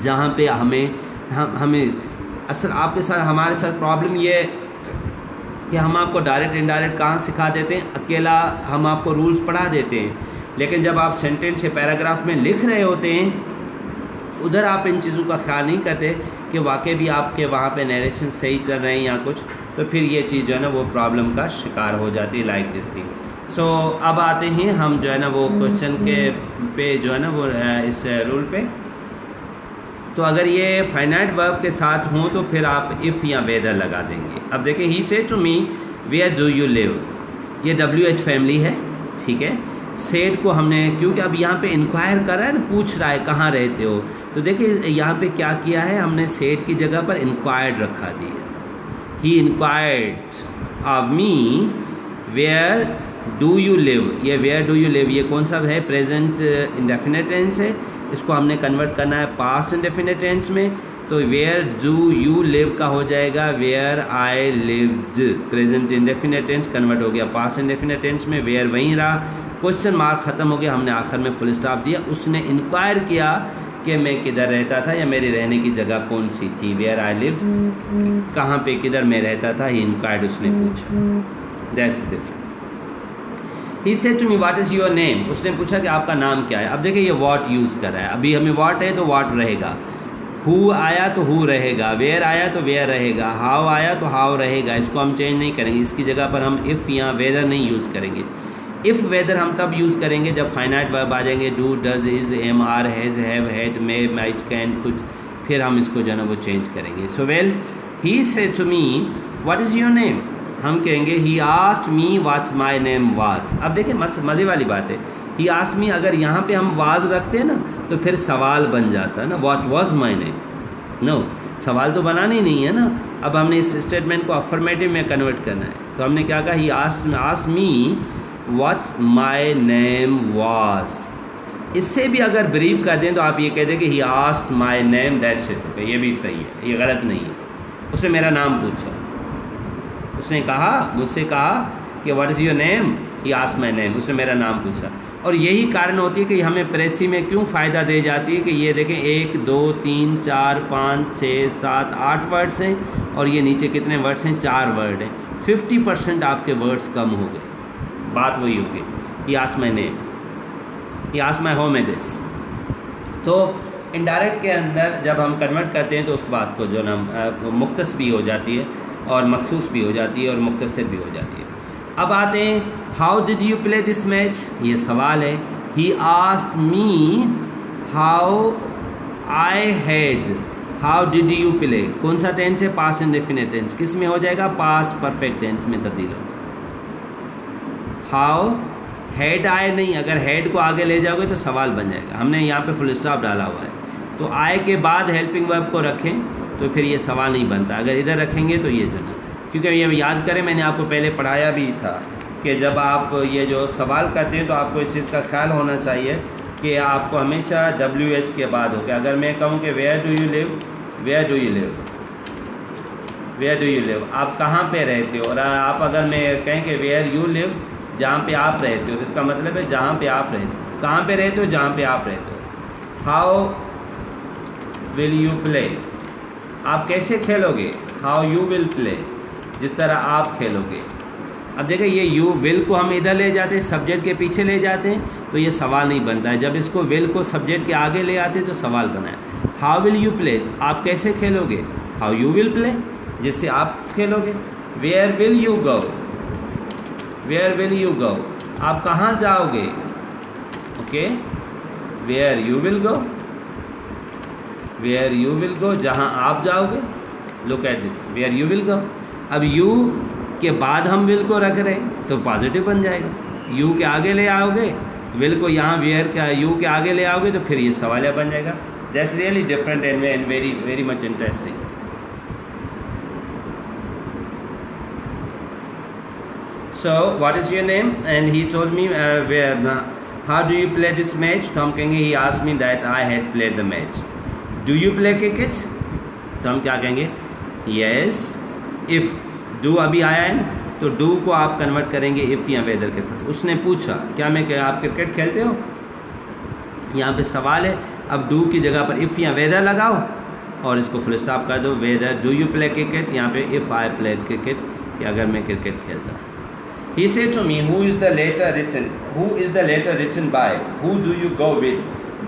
जहाँ पे हमें असल आपके साथ हमारे साथ प्रॉब्लम ये कि हम आपको डायरेक्ट इनडायरेक्ट कहाँ सिखा देते हैं, अकेला हम आपको रूल्स पढ़ा देते हैं, लेकिन जब आप सेंटेंस या पैराग्राफ में लिख रहे होते हैं, उधर आप इन चीज़ों का ख्याल नहीं करते कि वाकई भी आपके वहाँ पे नरेशन सही चल रहे हैं या कुछ, तो फिर ये चीज़ जो है ना वो प्रॉब्लम का शिकार हो जाती है, लाइक दिस थिंग। सो अब आते हैं हम जो है ना वो क्वेश्चन के पे जो है ना वो इस रूल पे। तो अगर ये फाइनाइट वर्ब के साथ हों तो फिर आप इफ़ या वेदर लगा देंगे। अब देखें, he said to me where do you live, ये WH फैमिली है, ठीक है। सेड को हमने, क्योंकि अब यहाँ पे इंक्वायर कर रहा है ना, पूछ रहा है कहाँ रहते हो, तो देखिए यहाँ पे क्या किया है हमने, सेड की जगह पर इंक्वायर्ड रखा दिया। He inquired of me where do you live, ये वेयर डू यू लिव ये कौन सा है, प्रेजेंट इंडेफिनिट टेंस है, इसको हमने कन्वर्ट करना है पास्ट इंडेफिनिट टेंस में। तो वेयर डू यू लिव का हो जाएगा where I lived, present indefinite tense convert हो गया पास्ट इंडेफिनिट टेंस में, वेयर वहीं रहा, क्वेश्चन मार्क ख़त्म हो गया, हमने आखिर में फुल स्टॉप दिया। उसने इंक्वायर किया कि मैं किधर रहता था या मेरी रहने की जगह कौन सी थी, वेयर आई लिव्ड, कहाँ पे किधर मैं रहता था, ही इंक्वायर्ड, उसने पूछा, that's different. He said to me what is your name, उसने पूछा कि आपका नाम क्या है। अब देखिए ये व्हाट यूज़ कर रहा है, अभी हमें व्हाट है तो व्हाट रहेगा, हु आया तो हु रहेगा, वेयर आया तो वेयर रहेगा, हाउ आया तो हाउ रहेगा, इसको हम चेंज नहीं करेंगे, इसकी जगह पर हम इफ़ या वेदर नहीं यूज़ करेंगे। इफ़ वेदर हम तब यूज़ करेंगे जब फाइनाइट वर्ब आ जाएंगे, do, does, is, am, are, has, have, had, may, might, can, could, फिर हम इसको जो है ना वो चेंज करेंगे। So well, he said to me what is your name, हम कहेंगे he asked me what my name was. अब देखिए मज़े वाली बात है, ही आस्क्ड मी, अगर यहाँ पे हम वाज रखते हैं ना तो फिर सवाल बन जाता है ना, what was my name, no, सवाल तो बनाना ही नहीं है ना। अब हमने इस स्टेटमेंट को अफर्मेटिव में कन्वर्ट करना है, तो हमने क्या कहा, ही asked me what my name was. इससे भी अगर ब्रीफ कर दें तो आप ये कह दें कि he asked my name, that's it, okay, ये भी सही है, ये गलत नहीं है। उसने मेरा नाम पूछा, उसने कहा, मुझसे कहा कि what is your name, he asked my name, उसने मेरा नाम पूछा। और यही कारण होती है कि हमें प्रेसी में क्यों फ़ायदा दे जाती है कि ये देखें 1 2 3 4 5 6 7 8 वर्ड्स हैं, और ये नीचे कितने वर्ड्स हैं, 4 वर्ड हैं, 50% आपके वर्ड्स कम हो गए, बात वही होगी, he asked my name, he asked my home address. तो इनडायरेक्ट के अंदर जब हम कन्वर्ट करते हैं तो उस बात को जो ना मुख्तस भी हो जाती है और मखसूस भी हो जाती है और मुख्तसर भी हो जाती है। अब आते हैं, how did you play this match, ये सवाल है। ही asked me how I had, how did you play, कौन सा टेंस है, पास्ट इंडेफिनिट टेंस, किस में हो जाएगा, पास्ट परफेक्ट टेंस में तब्दील होगा। हाउ हैड आई नहीं, अगर हैड को आगे ले जाओगे तो सवाल बन जाएगा, हमने यहाँ पे फुल स्टॉप डाला हुआ है, तो आई के बाद हेल्पिंग वर्ब को रखें तो फिर ये सवाल नहीं बनता, अगर इधर रखेंगे तो ये जो ना, क्योंकि ये याद करें मैंने आपको पहले पढ़ाया भी था कि जब आप ये जो सवाल करते हैं तो आपको इस चीज़ का ख्याल होना चाहिए कि आपको हमेशा WH के बाद हो, कि अगर मैं कहूँ कि where do you live, where do you live, where do you live, आप कहाँ पे रहते हो, और आप अगर मैं कहें कि वेयर यू लिव, जहाँ पे आप रहते हो, तो इसका मतलब है जहाँ पे आप रहते हो, कहाँ पे रहते हो, जहाँ पे आप रहते हो। हाउ विल यू प्ले, आप कैसे खेलोगे, हाउ यू विल प्ले, जिस तरह आप खेलोगे। अब देखिए ये यू विल को हम इधर ले जाते हैं, सब्जेक्ट के पीछे ले जाते हैं तो ये सवाल नहीं बनता है, जब इसको विल को सब्जेक्ट के आगे ले आते हैं तो सवाल बना है। हाउ विल यू प्ले, आप कैसे खेलोगे, हाउ यू विल प्ले, जिससे आप खेलोगे। Where will you go, where will you go, आप कहाँ जाओगे, okay, where you will go, where you will go, जहाँ आप जाओगे। Look at this, where you will go. अब यू के बाद हम विल को रख रहे तो पॉजिटिव बन जाएगा, यू के आगे ले आओगे विल को, यहाँ वेयर का यू के आगे ले आओगे तो फिर ये सवालिया बन जाएगा। That's really different and very very much interesting. So what is your name? And he told me how do you play this match? तो हम कहेंगे he asked me that I had played the match. Do you play cricket? तो हम क्या कहेंगे, yes if। do अभी आया है ना, तो do को आप कन्वर्ट करेंगे if या वेदर के साथ। उसने पूछा क्या मैं क्या आप क्रिकेट खेलते हो, यहाँ पे सवाल है। अब do की जगह पर if या वेदर लगाओ और इसको फुल स्टॉप कर दो, whether do you play cricket, यहाँ पे if I played cricket, कि अगर मैं क्रिकेट खेलता। He said to me, who is the letter written? Who is the letter written by? Who do you go with?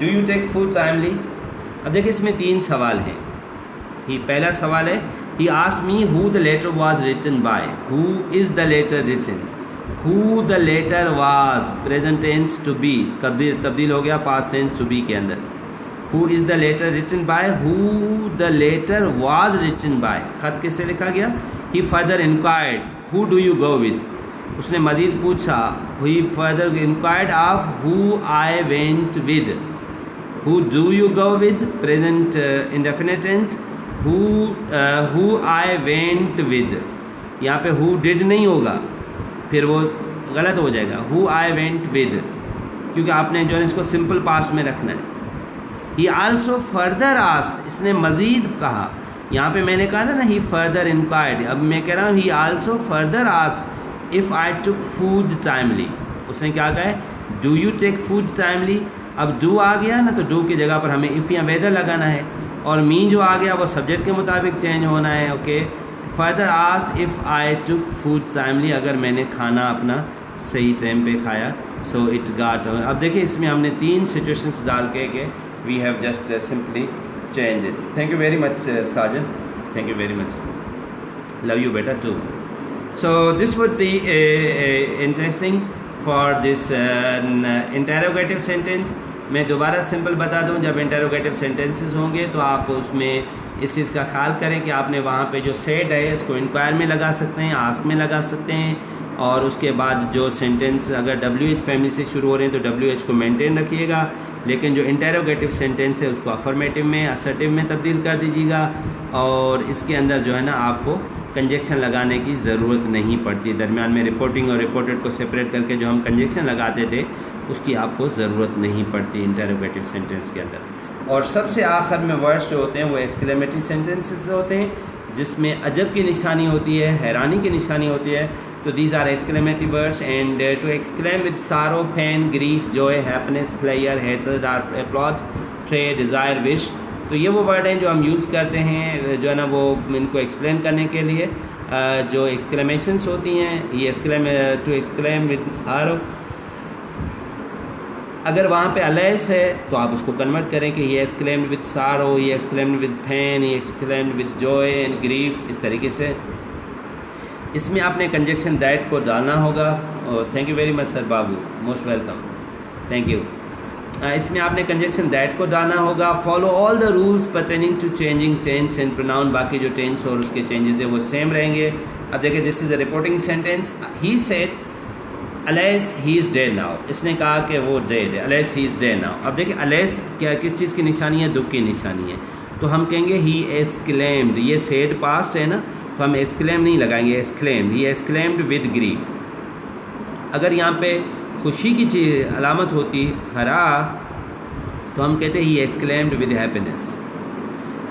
Do you take food timely? अब देखिए इसमें 3 सवाल हैं। पहला सवाल है, he asked me who the letter was written by. Who is the letter written? Who the letter was, present tense to be, तब्दील हो गया past tense to be के अंदर। Who is the letter written by? Who the letter was written by? खत किससे लिखा गया? He further inquired, who do you go with? उसने मज़ीद पूछा, he further inquired of who I went with. Who do you go with, present indefinite tense, who I went with। यहाँ पे who did नहीं होगा, फिर वो गलत हो जाएगा, who I went with, क्योंकि आपने जो है इसको सिंपल पास्ट में रखना है। He also further asked, इसने मज़ीद कहा। यहाँ पे मैंने कहा था ना he further inquired, अब मैं कह रहा हूँ he also further asked if I took food timely। उसने क्या कहा है, do you take food timely। अब do आ गया ना, तो do की जगह पर हमें if या वेदर लगाना है, और मीन जो आ गया वो सब्जेक्ट के मुताबिक चेंज होना है, okay. Further asked if I took food timely, अगर मैंने खाना अपना सही टाइम पे खाया, सो इट गॉट। अब देखिए इसमें हमने 3 सिचुएशंस डाल के we have just simply change it. Thank you very much Sajan, thank you very much, love you बेटा too. So this would be interesting for this interrogative sentence। मैं दोबारा सिंपल बता दूं, जब इंटरोगेटिव सेंटेंसेस होंगे तो आप उसमें इस चीज़ का ख्याल करें कि आपने वहाँ पे जो सेड है इसको इंक्वायर में लगा सकते हैं, आस्क में लगा सकते हैं, और उसके बाद जो सेंटेंस अगर WH फैमिली से शुरू हो रहे हैं तो WH को मेंटेन रखिएगा, लेकिन जो इंटरोगेटिव सेंटेंस है उसको अफर्मेटिव में, असर्टिव में तब्दील कर दीजिएगा, और इसके अंदर जो है ना आपको कंजक्शन लगाने की ज़रूरत नहीं पड़ती। दरमियान में रिपोर्टिंग और रिपोर्टेड को सेपरेट करके जो हम कंजक्शन लगाते थे उसकी आपको ज़रूरत नहीं पड़ती इंटरोगेटिव सेंटेंस के अंदर। और सबसे आखिर में वर्ड्स जो होते हैं वो एक्सक्लेमेटरी सेंटेंसेस होते हैं, जिसमें अजब की निशानी होती है, हैरानी की निशानी होती है। तो these are exclamatory words. And to exclaim with sorrow, pain, grief, joy, happiness, prayer, hatred, applause, pray, desire, wish. तो ये वो वर्ड हैं जो हम यूज़ करते हैं जो है ना वो इनको एक्सप्लेन करने के लिए। जो एक्सक्लेमेशंस होती हैं, ये टू एक्सक्लेम विद सारो, अगर वहाँ पे अलेस है तो आप उसको कन्वर्ट करें कि ये एक्सक्लेम्ड विद सारो, ये एक्सक्लेम्ड विद पेन, ये exclaimed with Joy and grief, इस तरीके से। इसमें आपने कंजक्शन दैट को डालना होगा। Thank you very much sir Babu, most welcome, thank you. इसमें आपने कंजक्शन दैट को डालना होगा। Follow all the rules pertaining to changing tense and pronoun, बाकी जो टेंस और उसके चेंजेस है वो सेम रहेंगे। अब देखिए this is a reporting sentence. He said alas he is dead now, इसने कहा कि वो डेड है, alas he is dead now. अब देखिए अलेस क्या किस चीज़ की निशानी है, दुख की निशानी है, तो हम कहेंगे ही एक्सक्लेम्ड। ये सेड पास्ट है ना, तो हम एक्सक्लेम नहीं लगाएंगे, exclaimed. He exclaimed with grief. अगर यहाँ पे खुशी की चीज़ अलामत होती हरा, तो हम कहते ही एक्सक्लेम्ड विद हैप्पीनेस।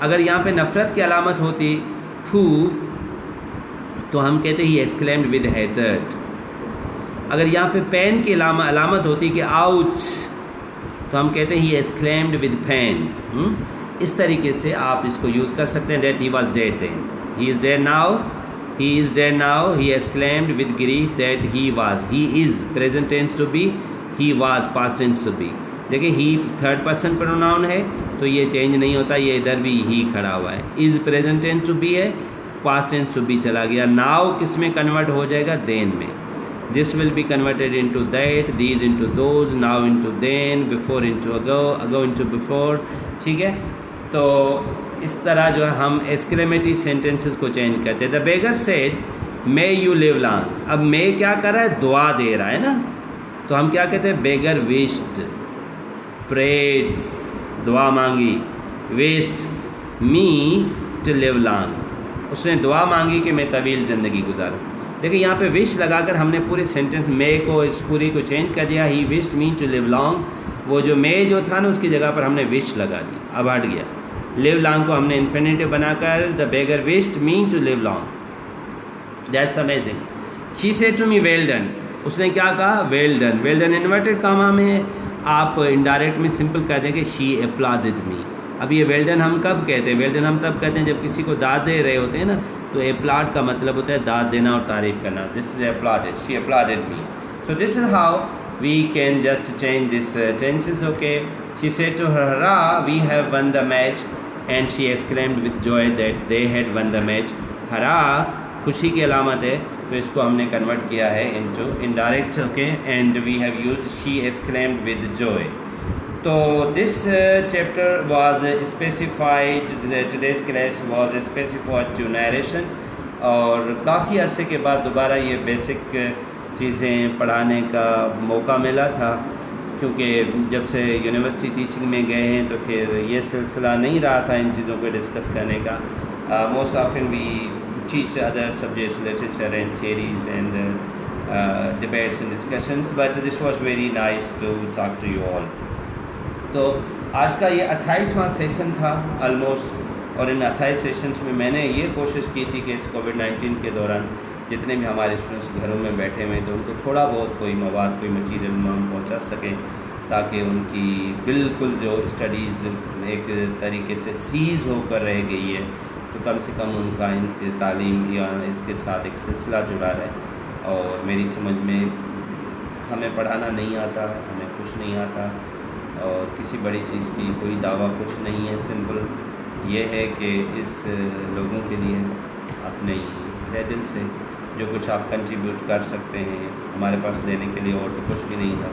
अगर यहाँ पे नफ़रत की अलामत होती थू, तो हम कहते ही एक्सक्लेम्ड विद हेटर्ड। अगर यहाँ पे पेन की अलामत होती कि आउच, तो हम कहते ही एक्सक्लेम्ड विद पेन। इस तरीके से आप इसको यूज़ कर सकते हैं। That he was dead then, he is dead now, he is dead now, he exclaimed with grief that he was, he is present tense to be, he was past tense to be। देखिए he third person pronoun है तो ये change नहीं होता, ये इधर भी he खड़ा हुआ है। is present tense to be है, past tense to be चला गया। now किस में कन्वर्ट हो जाएगा, then में। This will be converted into that, these into those, now into then, before into ago, ago into before. ठीक है, तो इस तरह जो है हम एक्सक्लेमेटरी सेंटेंसेस को चेंज करते हैं. The beggar said may you live long. अब मे क्या कर रहा है, दुआ दे रहा है ना, तो हम क्या कहते हैं, बेगर विश्ड, प्रेड, दुआ मांगी, wished me to live long. उसने दुआ मांगी कि मैं तवील ज़िंदगी गुजारूँ. देखिए यहाँ पे विश लगाकर हमने पूरे सेंटेंस मे को, इस पूरी को चेंज कर दिया. He wished me to live long, वो जो मे जो था ना उसकी जगह पर हमने विश लगा दी, अब हट गया. लिव लॉन्ग को हमने इन्फिनेटिव बनाकर the beggar wished me to live long. That's amazing. She said to me well done. उसने क्या कहा, well done. Well done inverted comma में है, आप इनडायरेक्ट में सिंपल कह दें कि शी अप्लॉडेड मी. अब ये वेल डन हम कब कहते हैं, वेल डन हम तब कहते हैं जब किसी को दाद दे रहे होते हैं ना, तो अप्लॉड का मतलब होता है दाद देना और तारीफ़ करना. This is applauded, she applauded me. So this is how we can just change this tenses. Okay, she said to her, hurrah we have won the match, and she exclaimed with joy that they had won the match. Hurrah खुशी की अलामत है, तो इसको हमने convert किया है into indirect. Okay, and we have used she exclaimed with joy. तो this chapter was specified, today's class was specified to narration. और काफ़ी अरसे के बाद दोबारा ये बेसिक चीज़ें पढ़ाने का मौका मिला था, क्योंकि जब से यूनिवर्सिटी टीचिंग में गए हैं तो फिर ये सिलसिला नहीं रहा था इन चीज़ों को डिस्कस करने का. Most often we teach other subjects, literature and theories and debates and discussions, but this was very nice to talk to you all. तो आज का ये 28वां सेशन था ऑलमोस्ट, और इन 28 सेशंस में मैंने ये कोशिश की थी कि इस कोविड-19 के दौरान जितने भी हमारे स्टूडेंट्स घरों में बैठे हुए तो उनको थोड़ा बहुत कोई मवाद, कोई मटीरियल हम पहुँचा सकें, ताकि उनकी बिल्कुल जो स्टडीज़ एक तरीके से सीज़ होकर रह गई है, तो कम से कम उनका इन तालीम या इसके साथ एक सिलसिला जुड़ा रहे. और मेरी समझ में हमें पढ़ाना नहीं आता, हमें कुछ नहीं आता, और किसी बड़ी चीज़ की कोई दावा कुछ नहीं है. सिंपल ये है कि इस लोगों के लिए अपने तहे दिल से जो कुछ आप कंट्रीब्यूट कर सकते हैं, हमारे पास देने के लिए और तो कुछ भी नहीं था,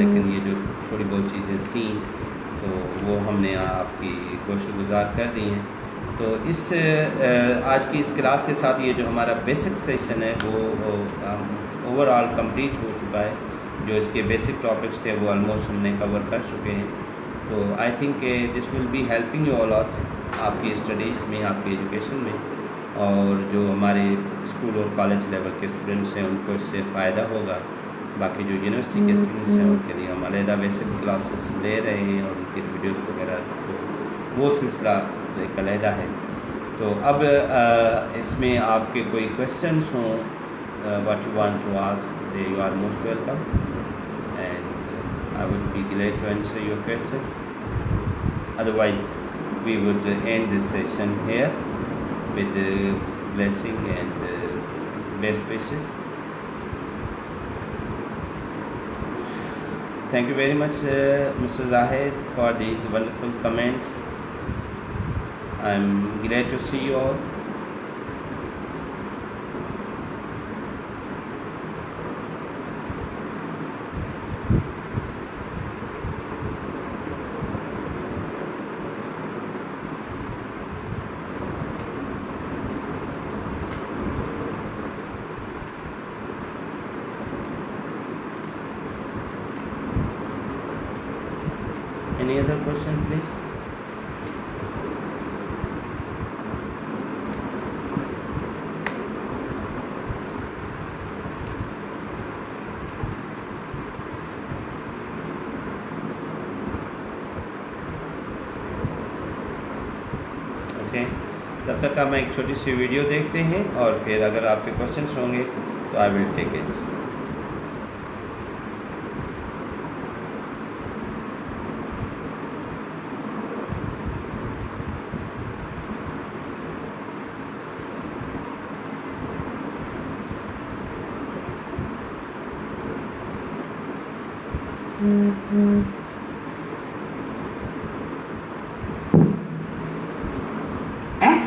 लेकिन ये जो थोड़ी बहुत चीज़ें थीं तो वो हमने आपकी कोशिश गुजार कर दी हैं. तो इस आज की इस क्लास के साथ ये जो हमारा बेसिक सेशन है वो ओवरऑल कंप्लीट हो चुका है. जो इसके बेसिक टॉपिक्स थे वो ऑलमोस्ट हमने कवर कर चुके हैं. तो I think this will be helping you all lots आपकी स्टडीज़ में, आपकी एजुकेशन में, और जो हमारे स्कूल और कॉलेज लेवल के स्टूडेंट्स हैं उनको इससे फ़ायदा होगा. बाकी जो यूनिवर्सिटी के स्टूडेंट्स हैं उनके लिए हम अलहदा बेसिक क्लासेस ले रहे हैं और उनके वीडियोज़ वगैरह, तो वो सिलसिला एक अलहदा है. तो अब इसमें आपके कोई क्वेश्चंस हों, what you want to ask, you are most welcome, and I would be glad to answer your question. Otherwise we would end this session here with blessing and best wishes. Thank you very much, Mr. Zahid, for these wonderful comments. I'm glad to see you all. Any other question, please? Okay, तब तक हम एक छोटी सी video देखते हैं, और फिर अगर आपके क्वेश्चंस होंगे तो I will take it.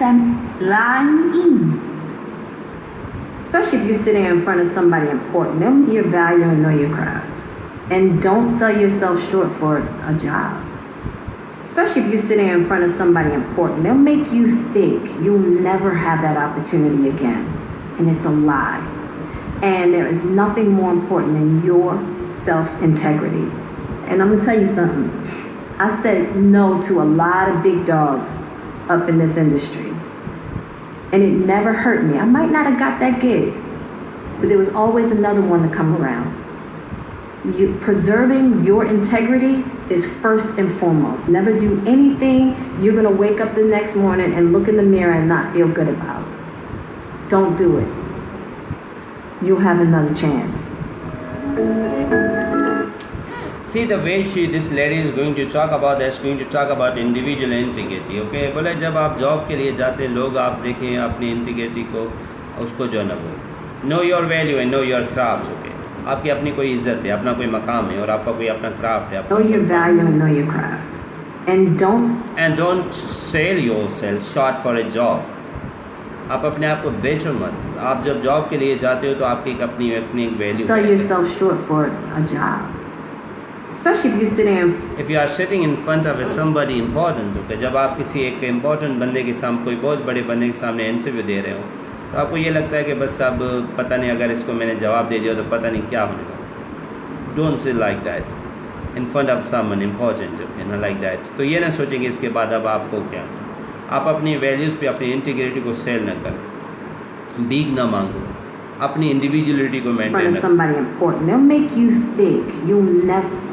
FM line in. especially if you're sitting in front of somebody important. They'll know your value and know your craft. And don't sell yourself short for a job. Especially if you're sitting in front of somebody important. They'll make you think you'll never have that opportunity again. And it's a lie. And there is nothing more important than your self-integrity. And I'm going to tell you something. I said no to a lot of big dogs up in this industry. And it never hurt me. I might not have got that gig, but there was always another one to come around. Preserving your integrity is first and foremost. Never do anything you're going to wake up the next morning and look in the mirror and not feel good about. Don't do it. You'll have another chance. See the way this lady is going to talk about this, going to talk about individual integrity. Okay, बोले जब आप job के लिए जाते हैं लोग आप देखें अपनी इंटीग्रिटी को उसको जो ना वो know your value and know your craft. Okay, आपकी अपनी कोई इज्जत है, अपना कोई मकाम है और आपका कोई अपना क्राफ्ट है. Know your value and know your craft. And don't sell yourself short for a job. आप अपने आप को बेचो मत. आप जब जॉब के लिए जाते हो तो आपकी अपनी एक value. Sell yourself short for a job. Especially if you're sitting. If you are sitting in front of somebody important, okay, जब आप किसी एक इम्पोर्टेंट बंदे के सामने कोई बहुत बड़े बंदे के सामने इंटरव्यू दे रहे हो तो आपको ये लगता है कि बस अब पता नहीं अगर इसको मैंने जवाब दे दिया तो पता नहीं क्या होने वाला. Don't say like that in front of someone important, okay, ना like that. तो ये ना सोचेंगे इसके बाद अब आपको क्या. आप अपनी वैल्यूज़ पे अपनी इंटीग्रिटी को सेल न करो, भीख ना मांगो, अपनी इंडिविजुअलिटी को मेंटेन करो. Somebody important, they'll make you think you'll never.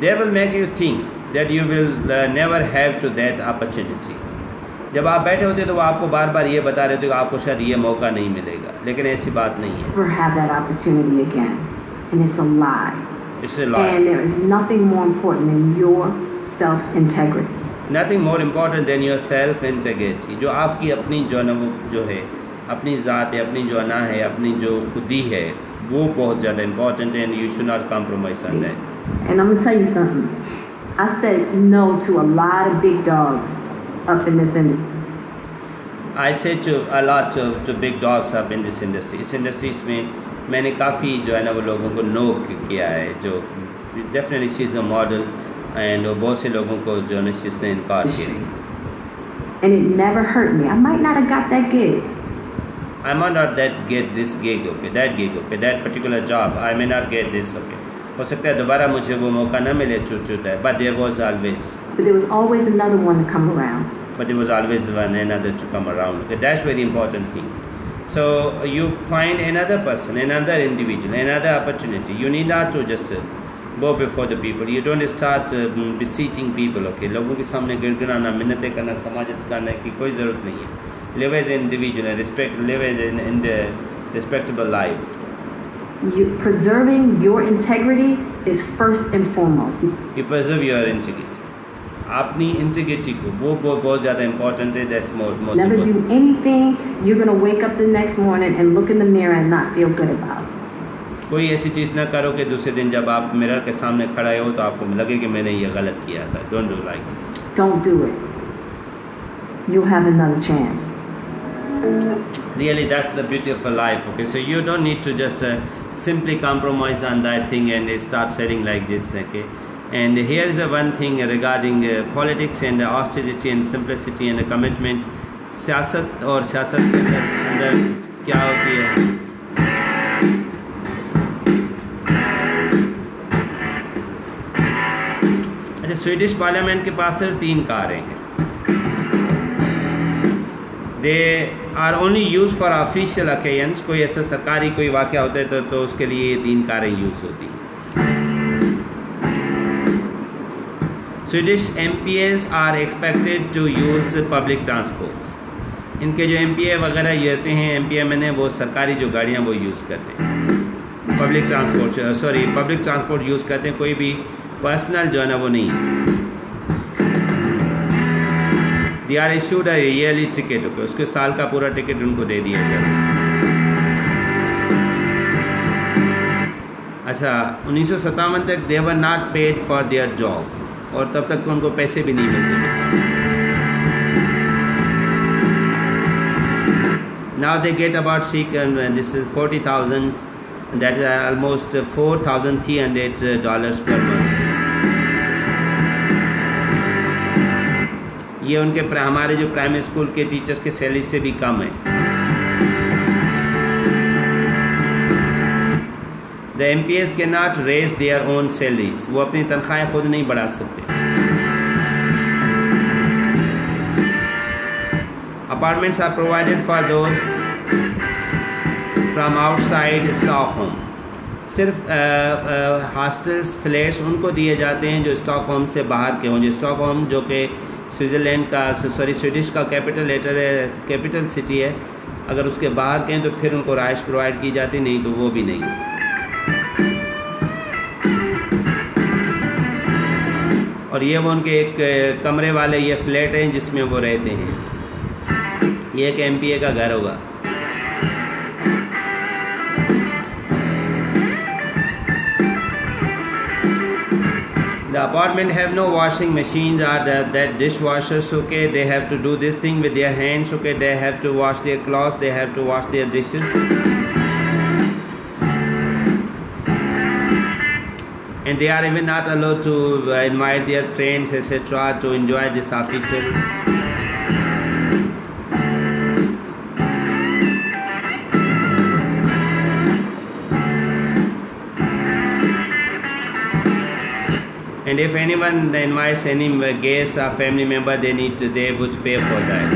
They will make you think that you will never have to that opportunity. जब आप बैठे होते तो वो आपको बार बार ये बता रहे थे कि आपको शायद ये मौका नहीं मिलेगा, लेकिन ऐसी बात नहीं है. Never have that opportunity again, and it's a lie. It's a lie. And there is nothing more important than your self-integrity. Nothing more important than your self-integrity. जो आपकी अपनी जो ना वो जो है अपनी ज़ात है, अपनी जो अना है, अपनी जो खुदी है, वो बहुत ज़्यादा important है, and you should not compromise on that. And I'm gonna tell you something. I said no to a lot of big dogs up in this industry. I said to a lot to big dogs up in this industry. इस industries में मैंने काफ़ी जो है ना वो लोगों को नो किया है, जो definitely she is a model and बहुत से लोगों को जो है जिसने इनकार किया. And it never hurt me. I might not have got that gig. I might not get this gig, okay, that gig, okay, that particular job. I may not get this, okay. हो सकता है दोबारा मुझे वो मौका न मिले छूट है. But there was always. But there was always another one to come around. But there was always one another to come around. Okay, that's very important thing. So you find another person, another individual, another opportunity. You need not to just go before the people. You don't start beseeching people. Okay, लोगों के सामने गिड़गिड़ाना, मिन्नतें करना, समाजत करने की कोई ज़रूरत नहीं है. Live as an individual and live as in the respectable life. Preserving your integrity is first and foremost. You preserve your integrity. अपनी integrity को वो बहुत ज़्यादा important है. That's most Never important. do anything you're gonna wake up the next morning and look in the mirror and not feel good about. कोई ऐसी चीज़ ना करो कि दूसरे दिन जब आप मिरर के सामने खड़े हो तो आपको लगे कि मैंने ये गलत किया था. Don't do like this. Don't do it. You'll have another chance. Really, that's the beauty of a life. Okay, so you don't need to just simply compromise on that thing and start saying like this. Okay, and here is one thing regarding politics and austerity and simplicity and commitment. सियासत और सियासत के अंदर क्या होती है? अच्छा, Swedish parliament के पास सिर्फ 3 कारें हैं. They are only use for official occasions. कोई ऐसा सरकारी कोई वाक़या होता है तो उसके लिए ये 3 कारें यूज़ होती हैं. Swedish MPs are expected to use public transports. इनके जो MPA वगैरह ये होते हैं, MPMN वो सरकारी जो गाड़ियाँ वो यूज़ करते हैं. पब्लिक ट्रांसपोर्ट यूज़ करते हैं. कोई भी पर्सनल जो है ना वो नहीं. They are issued a yearly ticket. Okay, उसके साल का पूरा टिकट उनको दे दिया जाए. अच्छा, 1957 तक they were not paid for their job और तब तक तो उनको पैसे भी नहीं मिलते. Now they get about this is 40,000, that is almost $4,300 per month. ये उनके हमारे जो प्राइमरी स्कूल के टीचर्स के सैलरी से भी कम है. The MPs cannot raise their own salaries. वो अपनी तनख्वाहें खुद नहीं बढ़ा सकते. Apartments are provided for those from outside Stockholm. सिर्फ हॉस्टल्स फ्लैट्स उनको दिए जाते हैं जो स्टॉकहोम से बाहर के हों. जो स्टॉकहोम जो कि स्विट्ज़रलैंड का स्विडिश का कैपिटल सिटी है, अगर उसके बाहर के हैं तो फिर उनको राइश प्रोवाइड की जाती, नहीं तो वो भी नहीं. और ये वो उनके एक कमरे वाले ये फ्लैट हैं जिसमें वो रहते हैं. ये एक MPA का घर होगा. The apartment have no washing machines or that dishwashers. Okay, they have to do this thing with their hands. Okay, they have to wash their clothes, they have to wash their dishes. And they are even not allowed to invite their friends, etc., to enjoy this official. And if anyone invites any guest or family member, they would pay for that.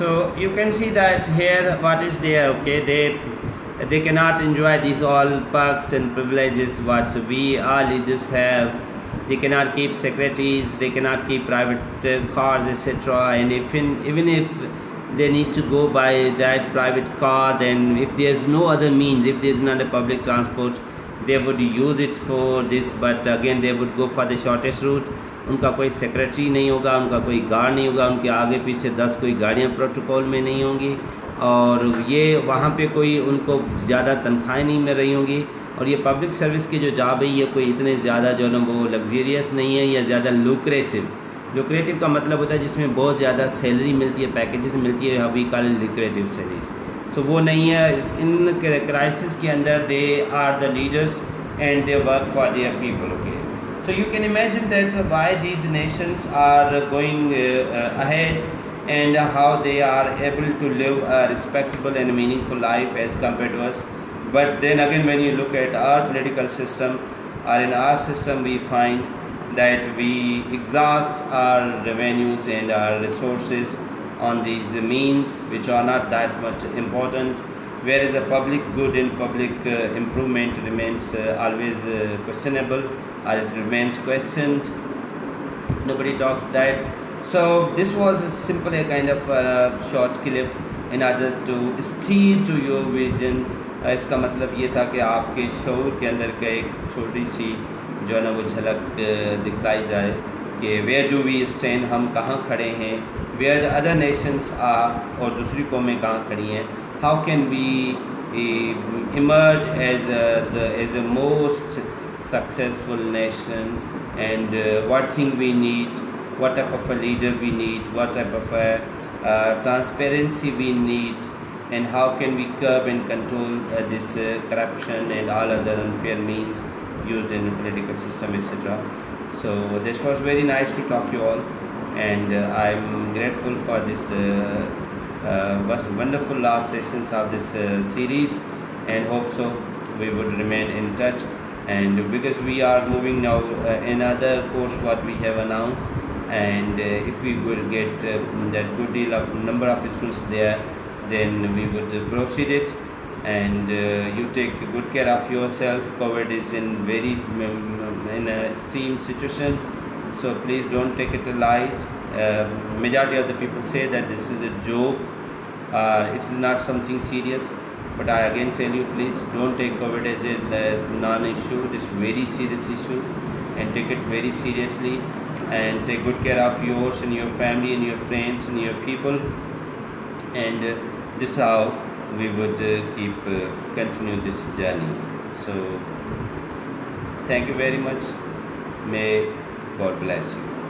So you can see that here what is there. Okay, they cannot enjoy these all perks and privileges what we all leaders have. They cannot keep secretaries, they cannot keep private cars, etc. And even if they need to go by that private car, then if there's no other means, if there's not a public transport, they would use it for this. But again they would go for the shortest route. उनका कोई secretary नहीं होगा, उनका कोई guard नहीं होगा, उनके आगे पीछे 10 कोई गाड़ियाँ प्रोटोकॉल में नहीं होंगी, और ये वहाँ पे कोई उनको ज़्यादा तनख्वाहें नहीं मिल रही होंगी. और ये पब्लिक सर्विस की जो जॉब है ये कोई इतने ज़्यादा जो है ना वो लग्जरियस नहीं है या ज़्यादा लुक्रेटिव का मतलब होता है जिसमें बहुत ज़्यादा सैलरी मिलती है, पैकेजेस मिलती है, अभी कल लुक्रेटिव सैलरीज. सो वो नहीं है. इन क्राइसिस के अंदर they are the leaders and they work for their people. Okay, so you can imagine that why these nations are going ahead and how they are able to live a respectable and meaningful life as compared to us. But then again, when you look at our political system or in our system, we find that we exhaust our revenues and our resources on these means which are not that much important, whereas a public good and public improvement remains always questionable, or it remains questioned. Nobody talks that. So this was simply a kind of short clip in order to steer to your vision. इसका मतलब ये था कि आपके शऊर के अंदर का एक थोड़ी सी जो है ना वो झलक दिखलाई जाए कि वेयर डू वी स्टैंड, हम कहाँ खड़े हैं, where the other nations are, और दूसरी कौमें कहाँ खड़ी हैं, how can we emerge as a most successful nation, and what thing we need, what type of a leader we need, what type of a transparency we need, and how can we curb and control this corruption and all other unfair means used in the political system, etc. So this was very nice to talk to you all, and I'm grateful for this wonderful last sessions of this series, and hope so we would remain in touch. And because we are moving now another course what we have announced, and if we will get that good deal of number of students there, then we would proceed it. And you take good care of yourself. COVID is in very in a extreme situation, so please don't take it light. Majority of the people say that this is a joke, it is not something serious, but I again tell you, please don't take COVID as a non-issue. It is very serious issue, and take it very seriously, and take good care of yours and your family and your friends and your people. And this is how we would continue this journey. So thank you very much. May God bless you.